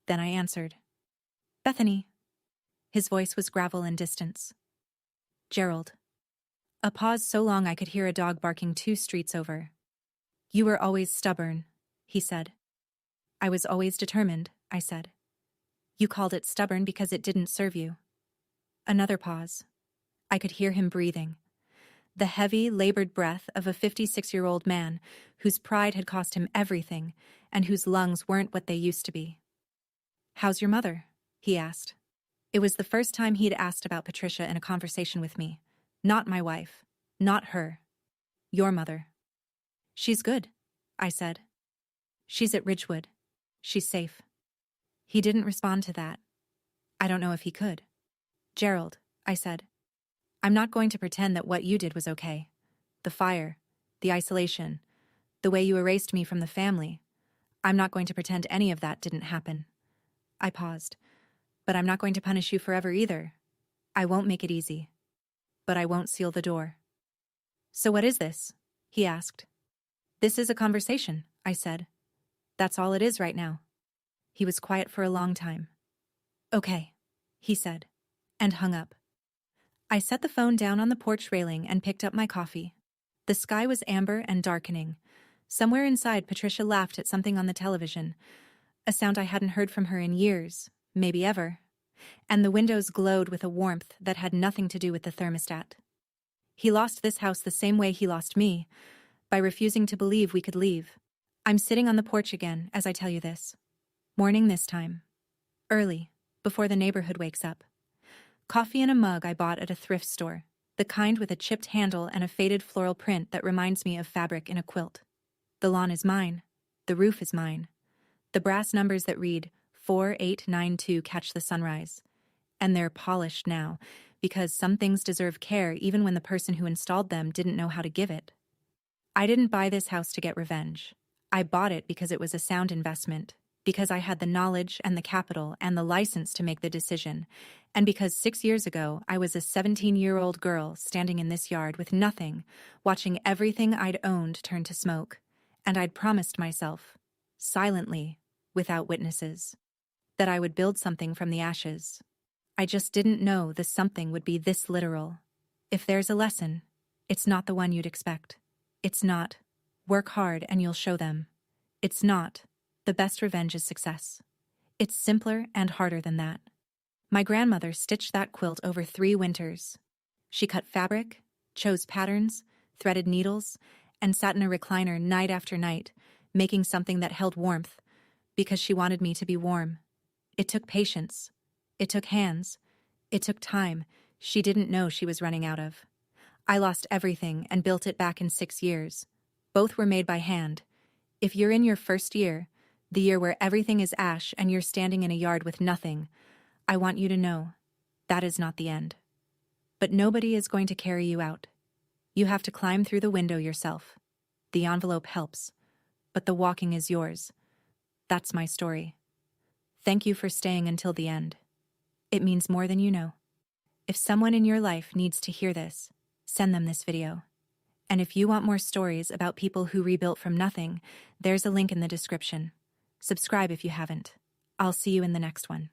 Speaker 1: Then I answered. Bethany. His voice was gravel and distance. Gerald. A pause so long I could hear a dog barking 2 streets over. You were always stubborn, he said. I was always determined, I said. You called it stubborn because it didn't serve you. Another pause. I could hear him breathing. The heavy, labored breath of a 56-year-old man whose pride had cost him everything and whose lungs weren't what they used to be. How's your mother? He asked. It was the first time he'd asked about Patricia in a conversation with me. Not my wife. Not her. Your mother. She's good, I said. She's at Ridgewood. She's safe. He didn't respond to that. I don't know if he could. Gerald, I said. I'm not going to pretend that what you did was okay. The fire, the isolation, the way you erased me from the family. I'm not going to pretend any of that didn't happen. I paused. But I'm not going to punish you forever either. I won't make it easy. But I won't seal the door. So what is this? He asked. This is a conversation, I said. That's all it is right now. He was quiet for a long time. Okay, he said, and hung up. I set the phone down on the porch railing and picked up my coffee. The sky was amber and darkening. Somewhere inside, Patricia laughed at something on the television, a sound I hadn't heard from her in years, maybe ever, and the windows glowed with a warmth that had nothing to do with the thermostat. He lost this house the same way he lost me, by refusing to believe we could leave. I'm sitting on the porch again as I tell you this. Morning this time. Early, before the neighborhood wakes up. Coffee in a mug I bought at a thrift store, the kind with a chipped handle and a faded floral print that reminds me of fabric in a quilt. The lawn is mine. The roof is mine. The brass numbers that read 4892 catch the sunrise. And they're polished now, because some things deserve care even when the person who installed them didn't know how to give it. I didn't buy this house to get revenge. I bought it because it was a sound investment, because I had the knowledge and the capital and the license to make the decision, and because 6 years ago I was a 17-year-old girl standing in this yard with nothing, watching everything I'd owned turn to smoke, and I'd promised myself, silently, without witnesses, that I would build something from the ashes. I just didn't know the something would be this literal. If there's a lesson, it's not the one you'd expect. It's not, work hard and you'll show them. It's not, the best revenge is success. It's simpler and harder than that. My grandmother stitched that quilt over 3 winters. She cut fabric, chose patterns, threaded needles, and sat in a recliner night after night, making something that held warmth, because she wanted me to be warm. It took patience. It took hands. It took time she didn't know she was running out of. I lost everything and built it back in 6 years. Both were made by hand. If you're in your first year, the year where everything is ash and you're standing in a yard with nothing, I want you to know that is not the end. But nobody is going to carry you out. You have to climb through the window yourself. The envelope helps, but the walking is yours. That's my story. Thank you for staying until the end. It means more than you know. If someone in your life needs to hear this, send them this video. And if you want more stories about people who rebuilt from nothing, there's a link in the description. Subscribe if you haven't. I'll see you in the next one.